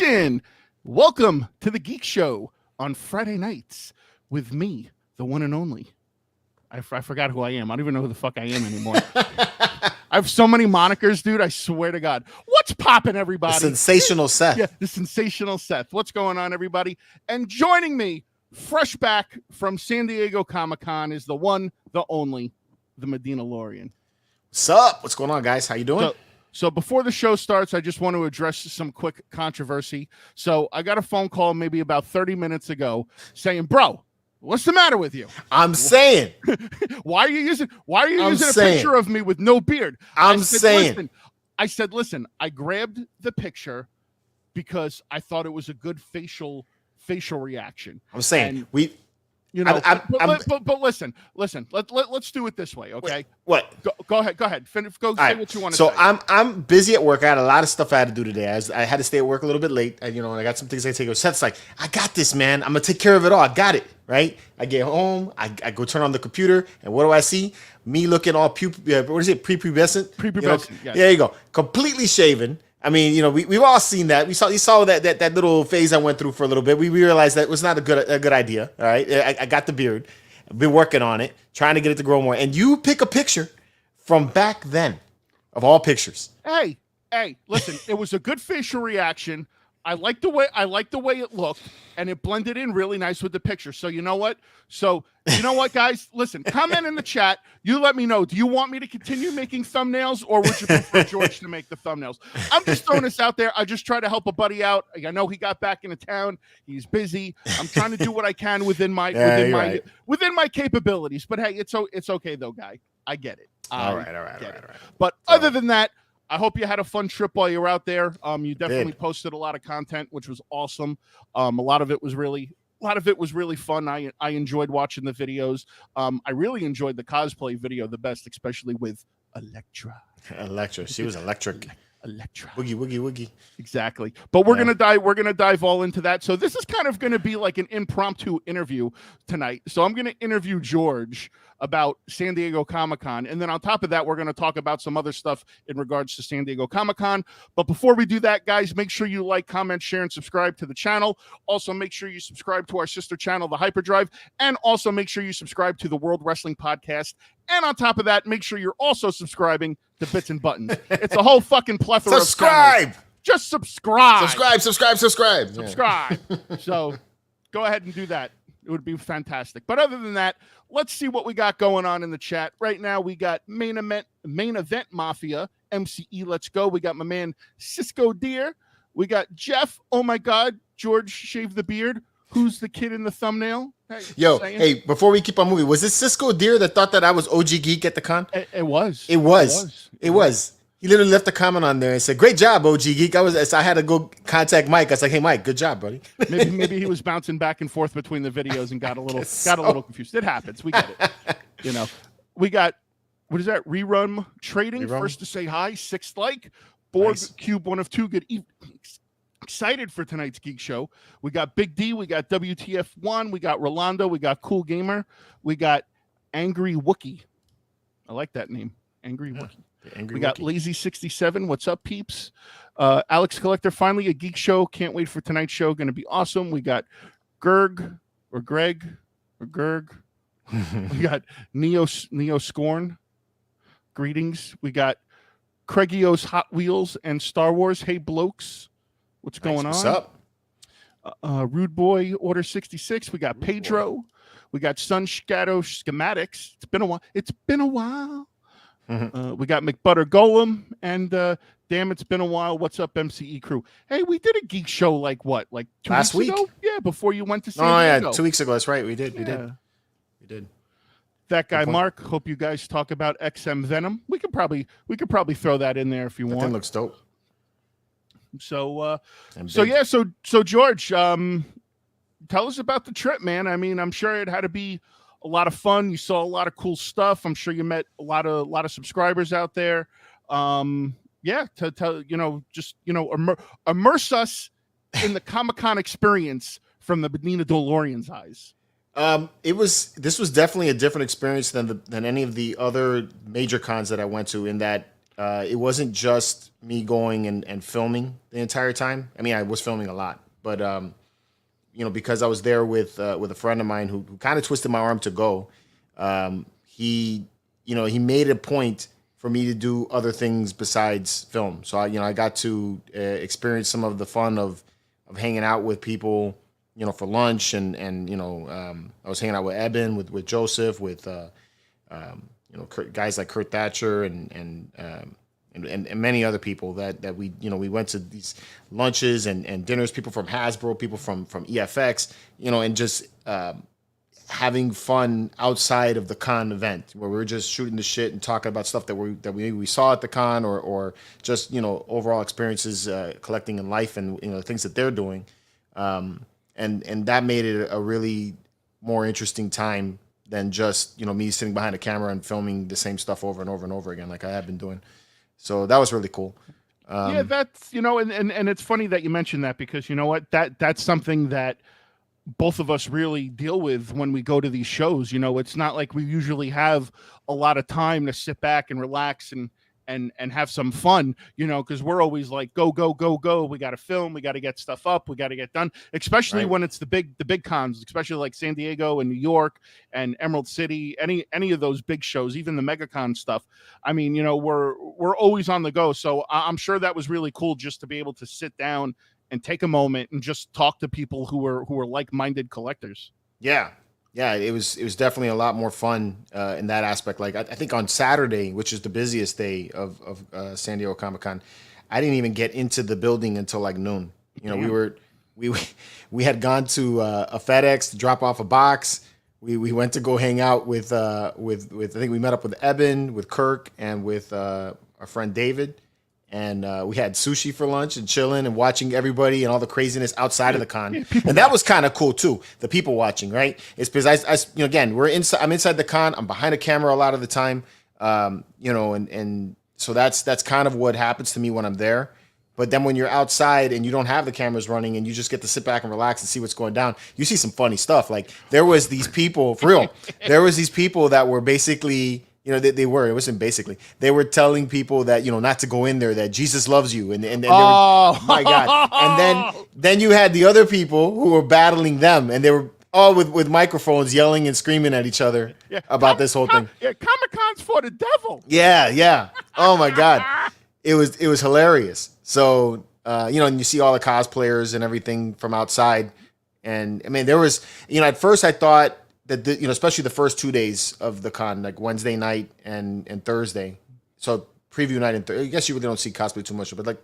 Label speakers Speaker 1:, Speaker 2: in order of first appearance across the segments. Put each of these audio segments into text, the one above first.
Speaker 1: Nation, welcome to the Geek Show on Friday nights with me, the one and only. I forgot who I am. I don't even know who the fuck I am anymore. I have so many monikers, dude. I swear to God. What's popping, everybody?
Speaker 2: The sensational Seth.
Speaker 1: Yeah, the sensational Seth. What's going on, everybody? And joining me, fresh back from San Diego Comic-Con, is the one, the only, the Medina Lorian.
Speaker 2: What's up? What's going on, guys? How you doing?
Speaker 1: So before the show starts, I just want to address some quick controversy. So I got a phone call maybe about 30 minutes ago saying, bro, what's the matter with you?
Speaker 2: I'm saying.
Speaker 1: Why are you using a picture of me with no beard? I said, listen, I grabbed the picture because I thought it was a good facial reaction.
Speaker 2: I'm saying
Speaker 1: but listen. Let's do it this way, okay?
Speaker 2: Wait, what?
Speaker 1: Go ahead. Say what you want to say.
Speaker 2: So I'm busy at work. I had a lot of stuff I had to do today. I had to stay at work a little bit late. And I got some things I take care of. Seth's like, I got this, man. I'm gonna take care of it all. I got it, right? I get home. I go turn on the computer, and what do I see? Me looking all prepubescent.
Speaker 1: Prepubescent.
Speaker 2: Yes. There you go. Completely shaven. I mean, we've all seen that. You saw that little phase I went through for a little bit. We realized that was not a good idea. All right, I got the beard. I've been working on it, trying to get it to grow more. And you pick a picture from back then, of all pictures.
Speaker 1: Hey, listen, it was a good facial reaction. I like the way it looked, and it blended in really nice with the picture. So you know what? Guys? Listen, comment in the chat. You let me know. Do you want me to continue making thumbnails, or would you prefer George to make the thumbnails? I'm just throwing this out there. I just try to help a buddy out. I know he got back into town. He's busy. I'm trying to do what I can within my capabilities. But hey, it's okay though, guy. I get it.
Speaker 2: All right.
Speaker 1: But other than that, I hope you had a fun trip while you were out there. You definitely posted a lot of content, which was awesome. A lot of it was really fun. I enjoyed watching the videos. I really enjoyed the cosplay video the best, especially with Elektra.
Speaker 2: She was electric.
Speaker 1: Elektra.
Speaker 2: Woogie.
Speaker 1: Exactly. But we're gonna dive all into that. So this is kind of gonna be like an impromptu interview tonight. So I'm gonna interview George about San Diego Comic-Con, and then on top of that, we're gonna talk about some other stuff in regards to San Diego Comic-Con. But before we do that, guys, make sure you like, comment, share, and subscribe to the channel. Also, make sure you subscribe to our sister channel, The Hyperdrive, and also make sure you subscribe to the World Wrestling Podcast. And on top of that, make sure you're also subscribing to Bits and Buttons. It's a whole fucking plethora of channels. Just subscribe.
Speaker 2: Subscribe.
Speaker 1: So go ahead and do that. It would be fantastic. But other than that, let's see what we got going on in the chat. Right now, we got Main Event Mafia, MCE, let's go. We got my man Cisco Deer. We got Jeff. Oh my God, George shaved the beard. Who's the kid in the thumbnail?
Speaker 2: Hey, before we keep on moving, was it Cisco Deer that thought that I was OG Geek at the con?
Speaker 1: It was.
Speaker 2: It was. He literally left a comment on there and said, "Great job, OG Geek." I had to go contact Mike. I was like, "Hey, Mike, good job, buddy."
Speaker 1: Maybe he was bouncing back and forth between the videos and got a little confused. It happens. We get it. We got, what is that? Rerun Trading. First to say hi. Sixth like. Borg nice. Cube 1 of 2. Good evening. Excited for tonight's Geek Show. We got Big D. We got WTF1. We got Rolando. We got Cool Gamer. We got Angry Wookie. I like that name. Angry Wookie. We got Lazy 67. What's up, peeps? Alex Collector. Finally a Geek Show. Can't wait for tonight's show. Going to be awesome. We got Greg. We got Neo Scorn. Greetings. We got Craigio's Hot Wheels and Star Wars. Hey, blokes. What's going on?
Speaker 2: What's up?
Speaker 1: Rude Boy Order 66. We got Pedro. We got Sun Shadow Schematics. It's been a while. We got McButter Golem, and damn, it's been a while. What's up, MCE crew? Hey, we did a Geek Show like 2
Speaker 2: last
Speaker 1: weeks ago? Yeah, before you went to San Diego.
Speaker 2: 2 weeks ago. That's right. We did.
Speaker 1: That guy Mark. Hope you guys talk about XM Venom. We could probably throw that in there if you want.
Speaker 2: That looks dope.
Speaker 1: So George, tell us about the trip, man. I mean, I'm sure it had to be a lot of fun. You saw a lot of cool stuff. I'm sure you met a lot of subscribers out there. Immerse us in the Comic-Con experience from the Medina DeLorean's eyes.
Speaker 2: This was definitely a different experience than any of the other major cons that I went to, in that it wasn't just me going and filming the entire time. I mean, I was filming a lot, but because I was there with a friend of mine who kind of twisted my arm to go. He made it a point for me to do other things besides film. So I got to experience some of the fun of hanging out with people, for lunch, and I was hanging out with Eben, with Joseph, with guys like Kurt Thatcher and many other people that we went to these lunches and dinners, people from Hasbro, people from EFX, and just having fun outside of the con event, where we were just shooting the shit and talking about stuff that we saw at the con, or just overall experiences collecting in life, and the things that they're doing, and that made it a really more interesting time than just me sitting behind a camera and filming the same stuff over and over and over again like I have been doing. So that was really cool.
Speaker 1: Yeah, that's and it's funny that you mentioned that, because you know what, that's something that both of us really deal with when we go to these shows. It's not like we usually have a lot of time to sit back and relax and have some fun, because we're always like, go, go, go, go. We got to film. We got to get stuff up. We got to get done, especially when it's the big cons, especially like San Diego and New York and Emerald City, any of those big shows, even the MegaCon stuff. I mean, we're always on the go. So I'm sure that was really cool just to be able to sit down and take a moment and just talk to people who are like-minded collectors.
Speaker 2: Yeah. Yeah, it was definitely a lot more fun in that aspect. Like I think on Saturday, which is the busiest day of San Diego Comic-Con, I didn't even get into the building until like noon. We had gone to a FedEx to drop off a box. We went to go hang out with I think we met up with Eben, with Kirk, and with our friend David. And we had sushi for lunch and chilling and watching everybody and all the craziness outside of the con. And that was kind of cool too. The people watching, right? It's because I again, I'm inside the con. I'm behind a camera a lot of the time. And so that's kind of what happens to me when I'm there. But then when you're outside and you don't have the cameras running and you just get to sit back and relax and see what's going down, you see some funny stuff. Like there was these people, for real, that were basically, they were telling people that, not to go in there, that Jesus loves you. And they were, my God. And then you had the other people who were battling them, and they were all with microphones yelling and screaming at each other about this whole thing.
Speaker 1: Yeah, Comic-Con's for the devil.
Speaker 2: Yeah. Oh my God. It was hilarious. So, and you see all the cosplayers and everything from outside. And I mean, there was, at first I thought that, especially the first 2 days of the con, like Wednesday night and Thursday. So preview night and I guess you really don't see cosplay too much, but like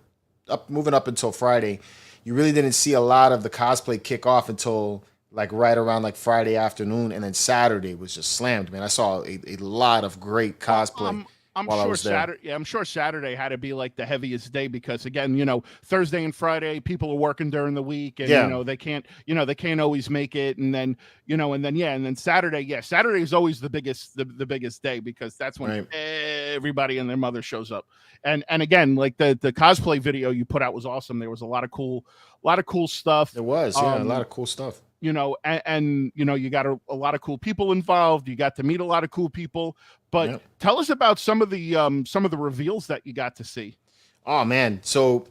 Speaker 2: moving up until Friday, you really didn't see a lot of the cosplay kick off until like right around like Friday afternoon, and then Saturday was just slammed, man. I saw a lot of great cosplay.
Speaker 1: I'm sure Saturday had to be like the heaviest day, because again, Thursday and Friday people are working during the week, and they can't always make it, and then Saturday is always the biggest day, because that's when everybody and their mother shows up. And again, like the cosplay video you put out was awesome. There was a lot of cool stuff.
Speaker 2: There was a lot of cool stuff.
Speaker 1: You got a lot of cool people involved. You got to meet a lot of cool people. But tell us about some of the reveals that you got to see.
Speaker 2: Oh man! So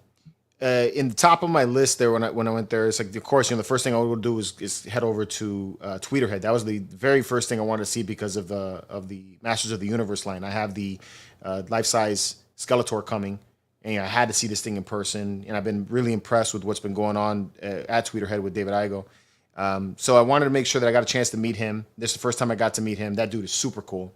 Speaker 2: in the top of my list there when I went there, it's like, of course, the first thing I would do is head over to Tweeterhead. That was the very first thing I wanted to see because of the Masters of the Universe line. I have the life-size Skeletor coming, and I had to see this thing in person. And I've been really impressed with what's been going on at Tweeterhead with David Igo. So I wanted to make sure that I got a chance to meet him. This is the first time I got to meet him. That dude is super cool.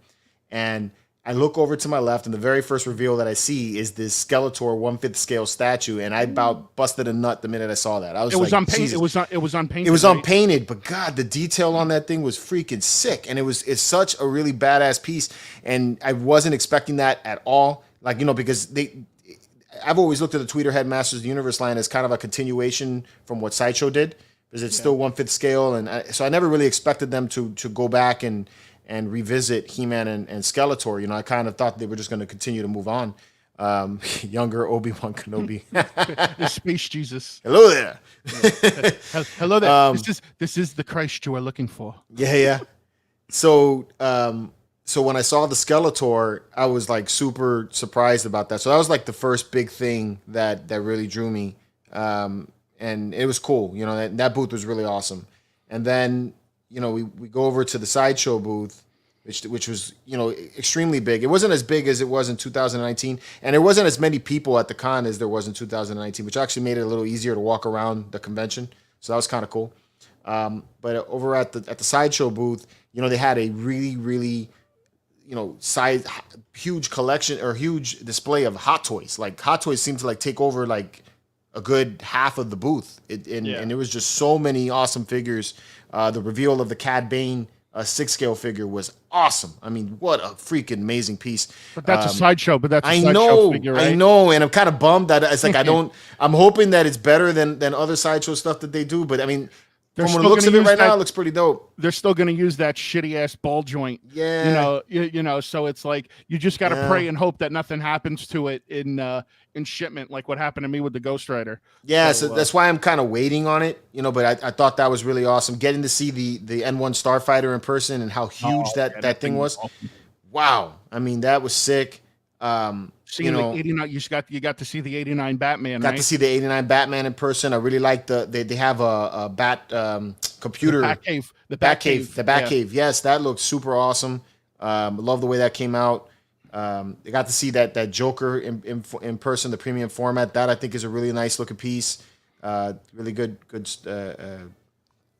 Speaker 2: And I look over to my left, and the very first reveal that I see is this Skeletor 1/5 scale statue, and I about busted a nut the minute I saw that.
Speaker 1: It was unpainted. It was unpainted.
Speaker 2: It was unpainted, but God, the detail on that thing was freaking sick, and it's such a really badass piece, and I wasn't expecting that at all. Like, because I've always looked at the Tweeterhead Masters of the Universe line as kind of a continuation from what Sideshow did, because it's still 1/5 scale, and so I never really expected them to go back and revisit He-Man and Skeletor. I kind of thought they were just going to continue to move on. Younger Obi-Wan Kenobi.
Speaker 1: The space Jesus.
Speaker 2: Hello there.
Speaker 1: Hello there. This is the Christ you are looking for.
Speaker 2: Yeah. So so when I saw the Skeletor, I was like super surprised about that. So that was like the first big thing that really drew me, and it was cool. You know, that booth was really awesome. And then we go over to the Sideshow booth, which was extremely big. It wasn't as big as it was in 2019, and there wasn't as many people at the con as there was in 2019, which actually made it a little easier to walk around the convention. So that was kind of cool. But over at the Sideshow booth, they had a really huge collection or huge display of Hot Toys. Like Hot Toys seemed to like take over like a good half of the booth. And there was just so many awesome figures. The reveal of the Cad Bane 6-scale figure was awesome. I mean, what a freaking amazing piece.
Speaker 1: But that's a Sideshow. But that's a
Speaker 2: I
Speaker 1: Sideshow
Speaker 2: know,
Speaker 1: figure, right?
Speaker 2: I know, and I'm kind of bummed that it's like I'm hoping that it's better than other Sideshow stuff that they do. But I mean, from the looks of it right now, it looks pretty dope.
Speaker 1: They're still going to use that shitty ass ball joint.
Speaker 2: Yeah,
Speaker 1: So it's like you just got to pray and hope that nothing happens to it in shipment, like what happened to me with the Ghost Rider.
Speaker 2: Yeah, so that's why I'm kind of waiting on it, But I thought that was really awesome, getting to see the N1 Starfighter in person and how huge that thing was. Awesome. Wow, I mean that was sick.
Speaker 1: Seeing the 89, you got to see the 89 Batman.
Speaker 2: Got to see the 89 Batman in person. I really like they have a bat computer.
Speaker 1: The Batcave.
Speaker 2: Yes, that looked super awesome. Love the way that came out. They got to see that Joker in person, the premium format. That I think is a really nice looking piece. Really good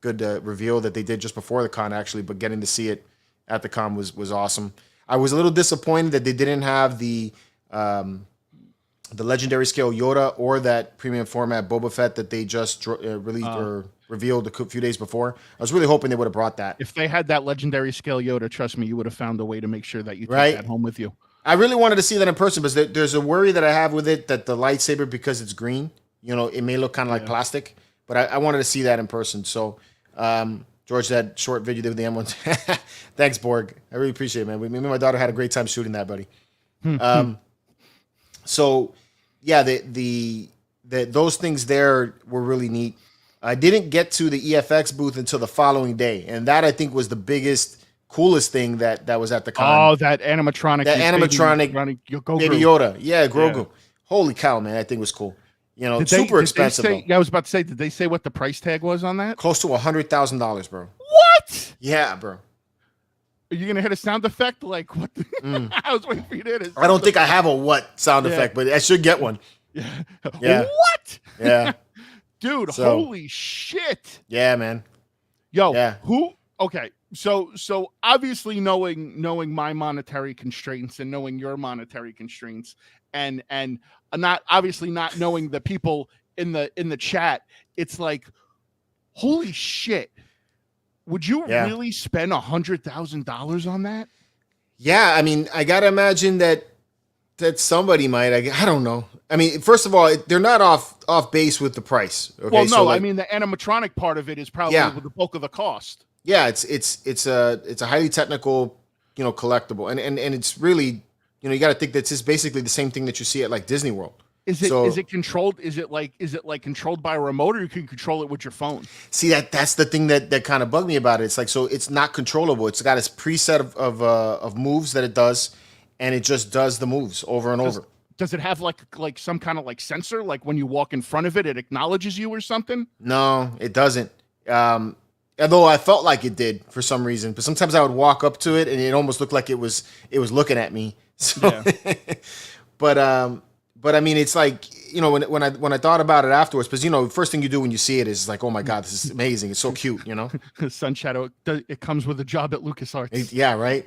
Speaker 2: reveal that they did just before the con actually, but getting to see it at the con was awesome. I was a little disappointed that they didn't have the legendary scale Yoda or that premium format Boba Fett that they just released or revealed a few days before. I was really hoping they would have brought that.
Speaker 1: If they had that legendary scale Yoda, trust me, you would have found a way to make sure that you take that home with you.
Speaker 2: I really wanted to see that in person, but there's a worry that I have with it that the lightsaber, because it's green, it may look kind of like plastic, but I wanted to see that in person. So, George, that short video with the M1. Thanks, Borg. I really appreciate it, man. Me and my daughter had a great time shooting that, buddy. So, yeah, those things there were really neat. I didn't get to the EFX booth until the following day, and that I think was the biggest, coolest thing that was at the con.
Speaker 1: Oh, that animatronic.
Speaker 2: That animatronic Baby Yoda. Yeah, Grogu. Yeah. Holy cow, man, that thing was cool. Super expensive.
Speaker 1: I was about to say, did they say what the price tag was on that?
Speaker 2: Close to $100,000, bro.
Speaker 1: What?
Speaker 2: Yeah, bro.
Speaker 1: Are you gonna hit a sound effect? Like what? I was waiting for you to hit it.
Speaker 2: I don't think I have a what sound effect, but I should get one.
Speaker 1: Yeah.
Speaker 2: What? Yeah.
Speaker 1: Dude, holy shit.
Speaker 2: Yeah, man.
Speaker 1: Yo, who? Okay, so obviously knowing my monetary constraints and knowing your monetary constraints, and not knowing the people in the chat, it's like, holy shit. Would you really spend $100,000 on that? Yeah,
Speaker 2: I mean, I gotta imagine that somebody might. I don't know. I mean, first of all, they're not off base with the price. Okay?
Speaker 1: Well, no, so I mean the animatronic part of it is probably with the bulk of the cost.
Speaker 2: Yeah, it's a highly technical, collectible, and it's really, you got to think that it's basically the same thing that you see at like Disney World.
Speaker 1: Is it controlled? Is it like controlled by a remote, or you can control it with your phone?
Speaker 2: See, that's the thing that kind of bugged me about it. It's like, so it's not controllable. It's got its preset of moves that it does, and it just does the moves over and over.
Speaker 1: Does it have like some kind of like sensor? Like when you walk in front of it, it acknowledges you or something?
Speaker 2: No, it doesn't. Although I felt like it did for some reason, but sometimes I would walk up to it and it almost looked like it was looking at me. So, but I mean, it's like, when I thought about it afterwards, because first thing you do when you see it is like, oh my God, this is amazing. It's so cute,
Speaker 1: Sun Shadow. It comes with a job at LucasArts.
Speaker 2: Yeah, right.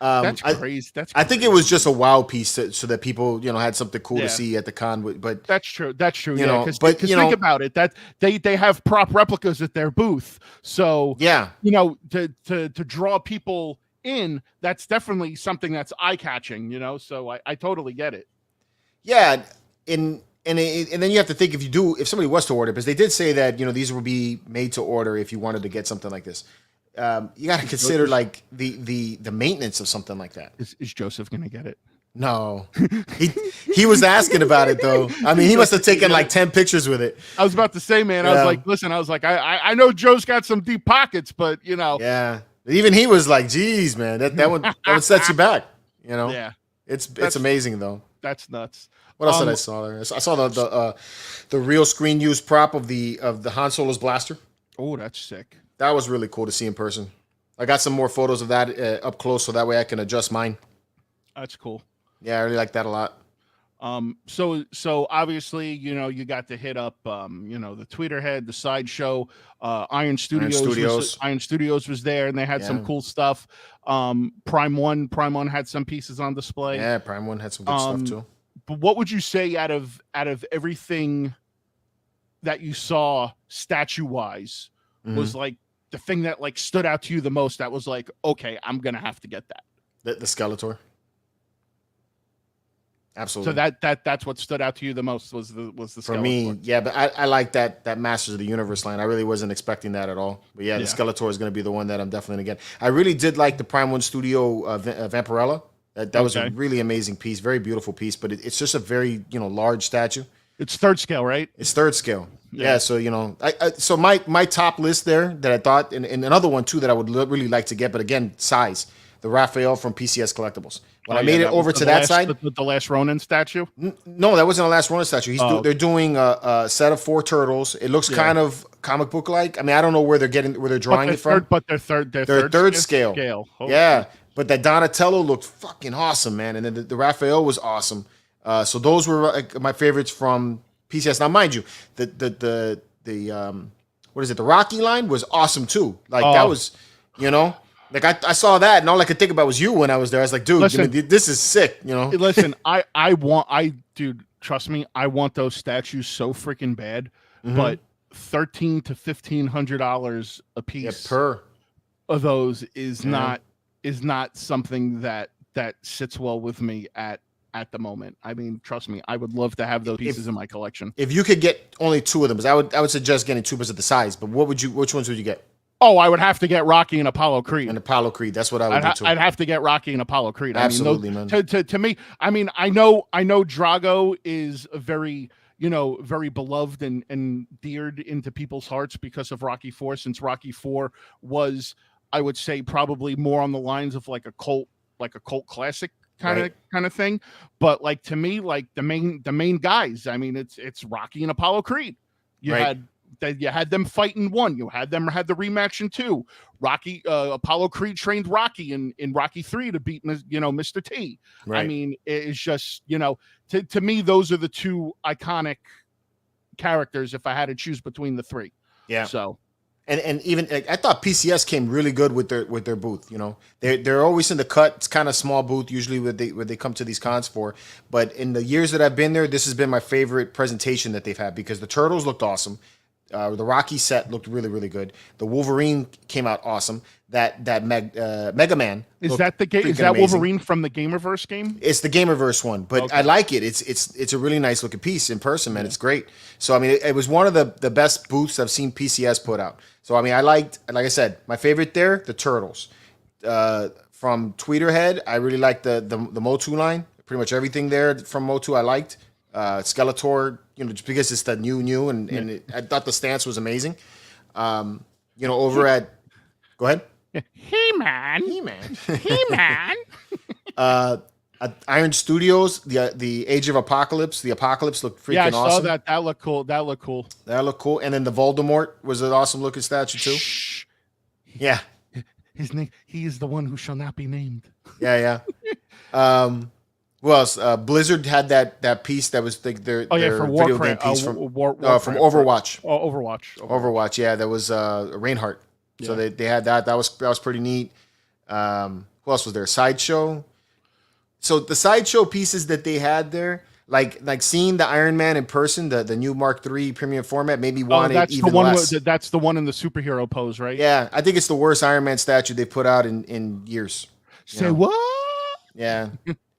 Speaker 1: That's crazy.
Speaker 2: I think it was just a wow piece so that people, had something cool to see at the con. But
Speaker 1: that's true. Because think about it. That they have prop replicas at their booth. So to draw people in, that's definitely something that's eye catching. So I totally get it.
Speaker 2: Yeah, and then you have to think if somebody was to order, because they did say that these will be made to order if you wanted to get something like this. You got to consider like the maintenance of something like that.
Speaker 1: Is Joseph gonna get it?
Speaker 2: No, he was asking about it though. I mean, he must have taken like 10 pictures with it.
Speaker 1: I was about to say, man. I was like, listen. I was like, I know Joe's got some deep pockets, but
Speaker 2: Yeah. Even he was like, "Geez, man, that would set you back." You know?
Speaker 1: Yeah,
Speaker 2: it's amazing though.
Speaker 1: That's nuts.
Speaker 2: What else did I saw there? I saw the real screen use prop of the Han Solo's blaster.
Speaker 1: Oh, that's sick.
Speaker 2: That was really cool to see in person. I got some more photos of that up close, so that way I can adjust mine.
Speaker 1: That's cool.
Speaker 2: Yeah, I really like that a lot.
Speaker 1: So obviously, you got to hit up, the Tweeter head, the Sideshow, Iron Studios. Iron Studios was there, and they had some cool stuff. Prime One had some pieces on display.
Speaker 2: Yeah, Prime One had some good stuff too.
Speaker 1: But what would you say out of everything that you saw statue wise was like the thing that like stood out to you the most? That was like, okay, I'm gonna have to get that.
Speaker 2: The Skeletor. Absolutely.
Speaker 1: So that's what stood out to you the most was the Skeletor.
Speaker 2: For me, yeah, but I like that Masters of the Universe line. I really wasn't expecting that at all. But yeah, the Skeletor is going to be the one that I'm definitely going to get. I really did like the Prime One Studio Vampirella. That was a really amazing piece, very beautiful piece. But it's just a very large statue.
Speaker 1: It's third scale, right?
Speaker 2: It's third scale. Yeah. So so my top list there that I thought, and another one too that I would really like to get, but again, size. The Raphael from PCS Collectibles. When I made it over to that side,
Speaker 1: the last Ronin statue.
Speaker 2: No, that wasn't the last Ronin statue. They're doing a set of 4 turtles. It looks kind of comic book like. I mean, I don't know where they're drawing it from.
Speaker 1: But they're third scale.
Speaker 2: Yeah, but that Donatello looked fucking awesome, man, and then the Raphael was awesome. So those were like my favorites from PCS. Now, mind you, the what is it? The Rocky line was awesome too. Like that was, Like I saw that, and all I could think about was you when I was there. I was like, dude, listen, this is sick,
Speaker 1: Listen, dude, trust me, I want those statues so freaking bad, but $1,300 to $1,500 a piece
Speaker 2: per
Speaker 1: of those is not something that sits well with me at the moment. I mean, trust me, I would love to have those pieces in my collection. If
Speaker 2: you could get only 2 of them, because I would suggest getting 2 because of the size. But which ones would you get?
Speaker 1: Oh, I would have to get Rocky and Apollo Creed.
Speaker 2: And Apollo Creed, that's what I would do too.
Speaker 1: I'd have to get Rocky and Apollo Creed.
Speaker 2: Absolutely,
Speaker 1: man. To me, I mean, I know Drago is a very beloved and deared into people's hearts because of Rocky 4, since Rocky 4 was, I would say, probably more on the lines of like a cult classic kind of thing. But like, to me, like the main guys, I mean, it's Rocky and Apollo Creed. You had them fight in 1. You had the rematch in 2. Rocky, Apollo Creed trained Rocky in Rocky 3 to beat Mr. T. Right. I mean, it's just to me, those are the 2 iconic characters if I had to choose between the 3.
Speaker 2: Yeah.
Speaker 1: So.
Speaker 2: And even I thought PCS came really good with their booth. They're always in the cut. It's kind of small booth usually where they come to these cons for. But in the years that I've been there, this has been my favorite presentation that they've had because the turtles looked awesome. The Rocky set looked really, really good. The Wolverine came out awesome. That Mega Man
Speaker 1: is that the game? Is that amazing. Wolverine from the Gamerverse game?
Speaker 2: It's the Gamerverse one, but I like it. It's a really nice looking piece in person, man. Yeah. It's great. So I mean, it was one of the best booths I've seen PCS put out. So I mean, I liked, like I said, my favorite there, the Turtles. From Tweeterhead, I really liked the Motu line. Pretty much everything there from Motu I liked. Skeletor, just because it's the new, and I thought the stance was amazing. Over at, go ahead.
Speaker 1: He-Man.
Speaker 2: Iron Studios, the Age of Apocalypse. The Apocalypse looked freaking awesome. Yeah, I saw
Speaker 1: that. That looked cool.
Speaker 2: And then the Voldemort was an awesome looking statue too.
Speaker 1: Shh.
Speaker 2: Yeah.
Speaker 1: His name. He is the one who shall not be named.
Speaker 2: Yeah. Who else? Blizzard had that piece that was their video game piece from Overwatch. Overwatch. Yeah, that was Reinhardt. Yeah. So they had that. That was pretty neat. Who else was there? Sideshow. So the Sideshow pieces that they had there, like seeing the Iron Man in person, the new Mark III premium format, made me want it even less.
Speaker 1: That's the one in the superhero pose, right?
Speaker 2: Yeah, I think it's the worst Iron Man statue they put out in years.
Speaker 1: Say what?
Speaker 2: Yeah.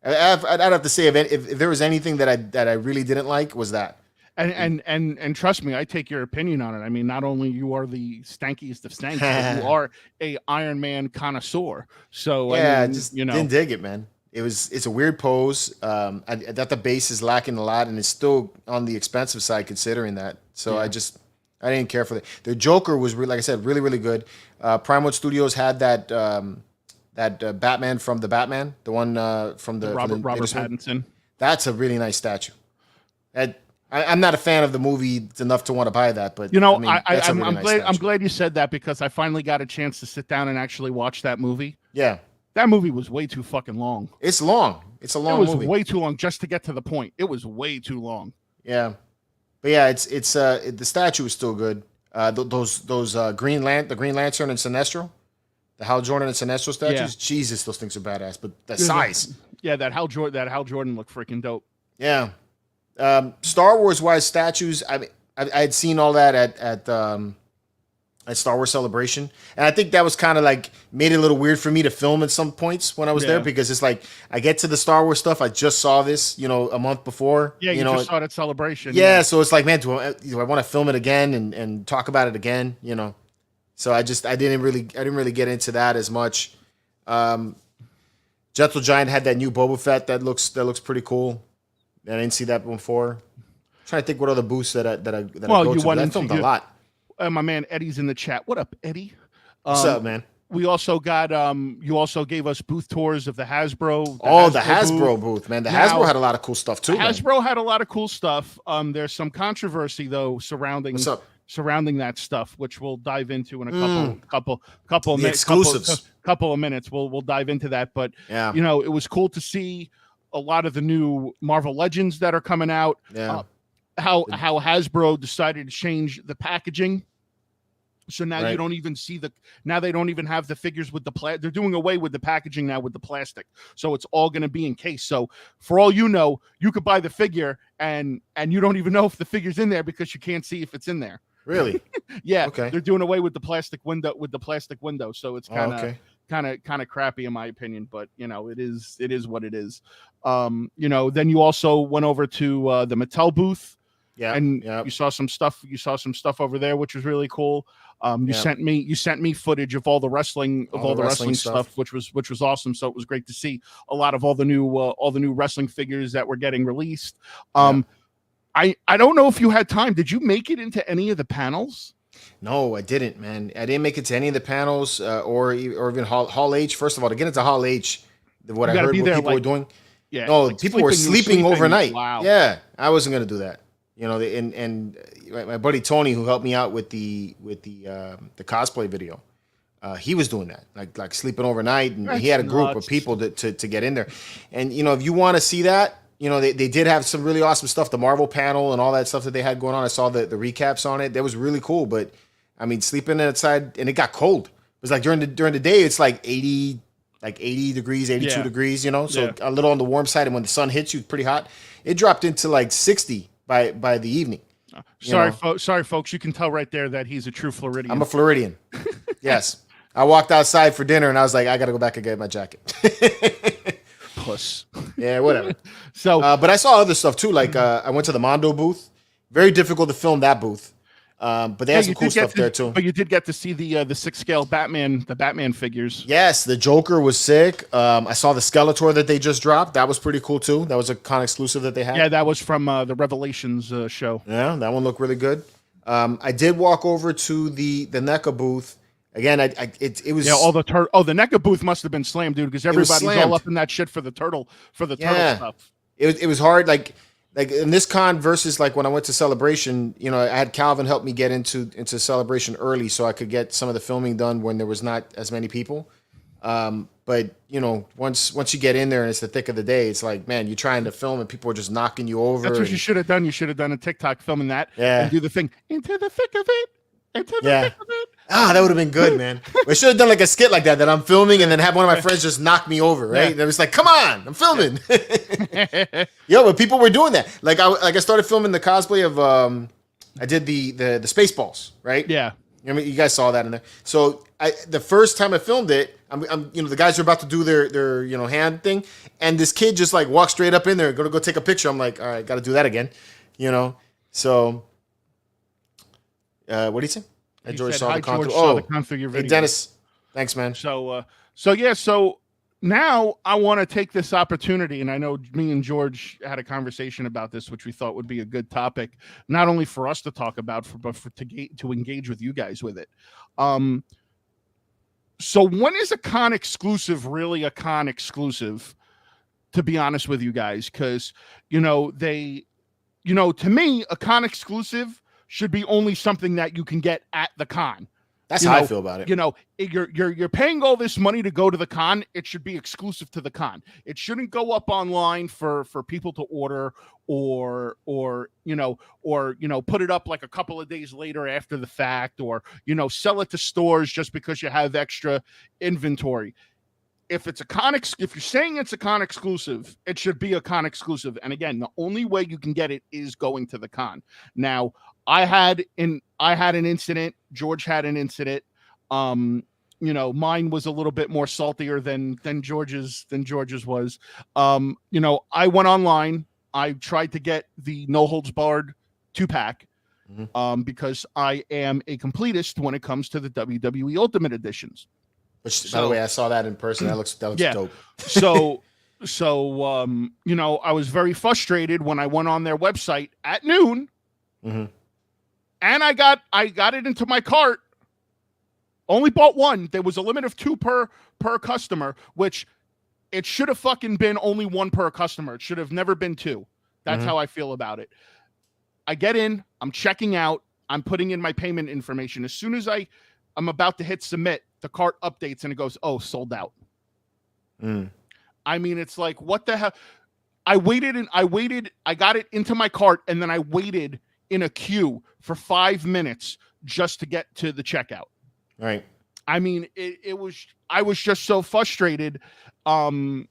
Speaker 2: I'd have to say if there was anything that I really didn't like was that.
Speaker 1: And trust me, I take your opinion on it. I mean, not only you are the stankiest of stanks, but you are a Iron Man connoisseur. So
Speaker 2: yeah, I just didn't dig it, man. It's a weird pose. That the base is lacking a lot, and it's still on the expensive side considering that. So yeah. I didn't care for it. The Joker was, like I said, really, really good. Pinewood Studios had that Batman from the Batman, the one from the
Speaker 1: Robert
Speaker 2: latest one.
Speaker 1: Pattinson.
Speaker 2: That's a really nice statue. I'm not a fan of the movie enough to want to buy that, but
Speaker 1: I'm glad you said that, because I finally got a chance to sit down and actually watch that movie.
Speaker 2: Yeah,
Speaker 1: that movie was way too fucking long.
Speaker 2: It's long. It's a long movie.
Speaker 1: It was way too long just to get to the point. It was way too long.
Speaker 2: Yeah, but yeah, the statue is still good. Those Green Lantern and Sinestro, the Hal Jordan and Sinestro statues. Yeah. Jesus, those things are badass. But the size.
Speaker 1: That Hal Jordan looked freaking dope.
Speaker 2: Yeah. Star Wars wise statues, I had seen all that at Star Wars Celebration, and I think that was kind of like made it a little weird for me to film at some points when I was there, because it's like I get to the Star Wars stuff, I just saw this, a month before.
Speaker 1: Yeah, you just saw it at Celebration.
Speaker 2: Yeah, so it's like, man, do I want to film it again and talk about it again? So I didn't really get into that as much. Gentle Giant had that new Boba Fett that looks pretty cool. I didn't see that before. I'm trying to think what other booths that I go to. I filmed a lot.
Speaker 1: My man Eddie's in the chat. What up, Eddie?
Speaker 2: What's up, man?
Speaker 1: We also got you also gave us booth tours of the Hasbro.
Speaker 2: The Hasbro booth, man. Hasbro had a lot of cool stuff too.
Speaker 1: Hasbro had a lot of cool stuff. There's some controversy though surrounding that stuff, which we'll dive into in a couple of minutes.
Speaker 2: Exclusives.
Speaker 1: Couple of minutes. We'll dive into that. But it was cool to see a lot of the new Marvel Legends that are coming out.
Speaker 2: Yeah.
Speaker 1: How Hasbro decided to change the packaging. So now you don't even see now they don't even have the figures with the they're doing away with the packaging now with the plastic. So it's all going to be in case. So for all you know, you could buy the figure and you don't even know if the figure's in there because you can't see if it's in there.
Speaker 2: Really?
Speaker 1: Yeah.
Speaker 2: Okay.
Speaker 1: They're doing away with the plastic window. So it's kind of crappy in my opinion, but it is what it is. Then you also went over to the Mattel booth.
Speaker 2: Yeah,
Speaker 1: and you saw some stuff. Over there, which was really cool. You sent me footage of all the wrestling stuff, which was awesome. So it was great to see a lot of all the new wrestling figures that were getting released. I don't know if you had time. Did you make it into any of the panels?
Speaker 2: No, I didn't, man. I didn't make it to any of the panels or even Hall H. First of all, to get into Hall H, what I heard what people were doing.
Speaker 1: Yeah,
Speaker 2: no, people were sleeping overnight.
Speaker 1: Wow.
Speaker 2: Yeah, I wasn't gonna do that. And my buddy Tony, who helped me out with the cosplay video, he was doing that, like sleeping overnight, and he had a group of people to get in there. And if you want to see that, they did have some really awesome stuff, the Marvel panel and all that stuff that they had going on. I saw the recaps on it. That was really cool. But I mean, sleeping outside, and it got cold. It was like during the day, it's like 80 degrees, 82 degrees, so a little on the warm side. And when the sun hits you, it's pretty hot. It dropped into like 60 by the evening.
Speaker 1: Sorry, folks. You can tell right there that he's a true Floridian.
Speaker 2: I'm a Floridian. Yes. I walked outside for dinner and I was like, I got to go back and get my jacket.
Speaker 1: Puss.
Speaker 2: Yeah, whatever.
Speaker 1: So,
Speaker 2: but I saw other stuff too. Like I went to the Mondo booth. Very difficult to film that booth. But they had some cool stuff there too.
Speaker 1: But you did get to see the 6-scale Batman figures.
Speaker 2: Yes, the Joker was sick. I saw the Skeletor that they just dropped. That was pretty cool too. That was a con exclusive that they had.
Speaker 1: Yeah, that was from the Revelations show.
Speaker 2: Yeah, that one looked really good. I did walk over to the NECA booth. Again, it was
Speaker 1: all the the NECA booth must have been slammed, dude, because everybody's all up in that shit for the turtle turtle stuff.
Speaker 2: It was hard, like in this con versus like when I went to Celebration. I had Calvin help me get into Celebration early so I could get some of the filming done when there was not as many people. But once you get in there and it's the thick of the day, it's like, man, you're trying to film and people are just knocking you over.
Speaker 1: That's what you should have done. You should have done a TikTok filming that and do the thing into the thick of it. Thick of it.
Speaker 2: That would have been good, man. We should have done like a skit like that I'm filming and then have one of my friends just knock me over, right? And it was like, come on, I'm filming. But people were doing that. Like I started filming the cosplay of I did the Spaceballs, right?
Speaker 1: Yeah.
Speaker 2: You guys saw that in there. So the first time I filmed it, I'm the guys are about to do their hand thing, and this kid just like walks straight up in there, gonna go take a picture. I'm like, all right, got to do that again, So, what did he say?
Speaker 1: George saw the con figure video.
Speaker 2: Hey, Dennis, thanks, man.
Speaker 1: So now I want to take this opportunity, and I know me and George had a conversation about this, which we thought would be a good topic, not only for us to talk about, but to engage with you guys with it. So when is a con exclusive really a con exclusive? To be honest with you guys, because to me, a con exclusive should be only something that you can get at the con.
Speaker 2: That's how I feel about it.
Speaker 1: You're paying all this money to go to the con. It should be exclusive to the con. It shouldn't go up online for people to order or put it up like a couple of days later after the fact, or sell it to stores just because you have extra inventory. If it's if you're saying it's a con exclusive, it should be a con exclusive. And again, the only way you can get it is going to the con. Now, I had an incident. George had an incident. Mine was a little bit more saltier than George's was. I went online. I tried to get the No Holds Barred 2-pack because I am a completist when it comes to the WWE Ultimate Editions.
Speaker 2: Which, by the way, I saw that in person. That looks dope.
Speaker 1: So I was very frustrated when I went on their website at noon, and I got it into my cart. Only bought one. There was a limit of 2 per customer, which it should have fucking been only 1 per customer. It should have never been 2. That's how I feel about it. I get in, I'm checking out, I'm putting in my payment information. As soon as I'm about to hit submit, the cart updates and it goes, oh, sold out. I mean, it's like, what the hell? I waited, I got it into my cart, and then I waited in a queue for 5 minutes just to get to the checkout.
Speaker 2: Right.
Speaker 1: I mean, I was just so frustrated. And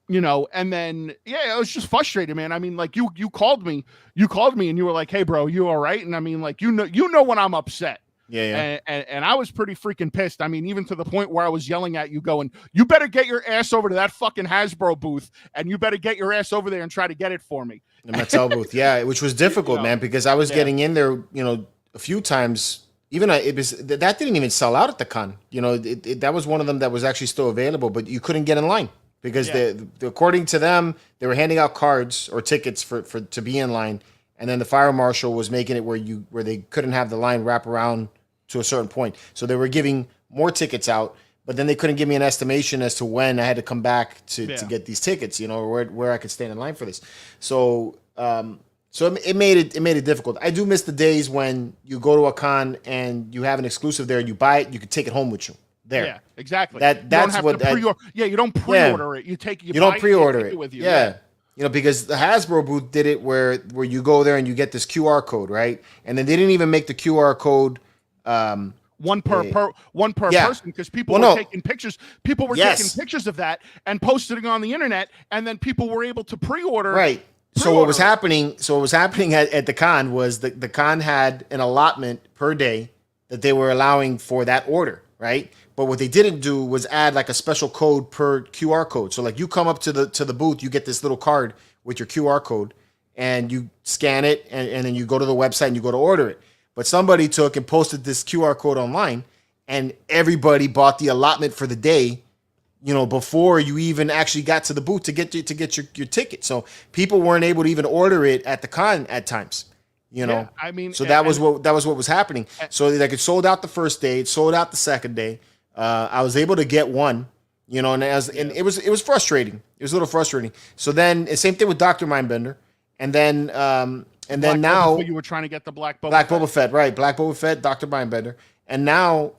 Speaker 1: then, I was just frustrated, man. I mean, like you called me and you were like, hey bro, you all right? And I mean, like, when I'm upset. Yeah. And I was pretty freaking pissed. I mean, even to the point where I was yelling at you going, you better get your ass over to that fucking Hasbro booth and you better get your ass over there and try to get it for me.
Speaker 2: The Mattel booth. Yeah. Which was difficult, man, because I was getting in there, a few times. Even that didn't even sell out at the con. That was one of them that was actually still available, but you couldn't get in line because according to them, they were handing out cards or tickets for to be in line, and then the fire marshal was making it where they couldn't have the line wrap around to a certain point. So they were giving more tickets out, but then they couldn't give me an estimation as to when I had to come back to get these tickets, or where I could stand in line for this. So it made it difficult. I do miss the days when you go to a con and you have an exclusive there, you buy it, you can take it home with you. There.
Speaker 1: Yeah, exactly.
Speaker 2: That's what
Speaker 1: you don't pre-order it. You
Speaker 2: don't pre-order it with you. Yeah. Because the Hasbro booth did it where you go there and you get this QR code, right? And then they didn't even make the QR code
Speaker 1: one per person, because people were taking pictures. People were taking pictures of that and posting it on the internet, and then people were able to pre-order.
Speaker 2: Right. So what was happening at the con was the con had an allotment per day that they were allowing for that order, right? But what they didn't do was add like a special code per QR code. So like you come up to the booth, you get this little card with your QR code, and you scan it, and then you go to the website and you go to order it. But somebody took and posted this QR code online, and everybody bought the allotment for the day, before you even actually got to the booth to get your ticket. So people weren't able to even order it at the con at times.
Speaker 1: I mean,
Speaker 2: so that was what was happening. So like it sold out the first day, it sold out the second day. I was able to get one, and it was frustrating. It was a little frustrating. So then same thing with Dr. Mindbender, and then now
Speaker 1: you were trying to get the Black
Speaker 2: Boba Fett, right? Black Boba Fett, Dr. Mindbender, and now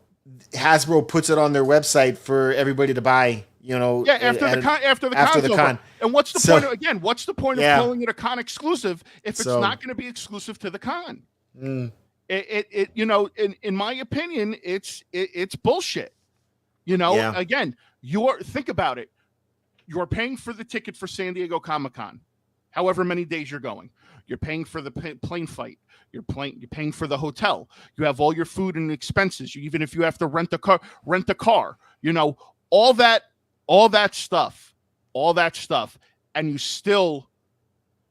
Speaker 2: Hasbro puts it on their website for everybody to buy.
Speaker 1: After the con. And what's the point? What's the point of calling it a con exclusive if it's not going to be exclusive to the con? In my opinion, it's bullshit. Again, think about it. You're paying for the ticket for San Diego Comic-Con, however many days you're going. You're paying for the plane flight. You're paying for the hotel. You have all your food and expenses. Even if you have to rent a car, all that stuff, and you still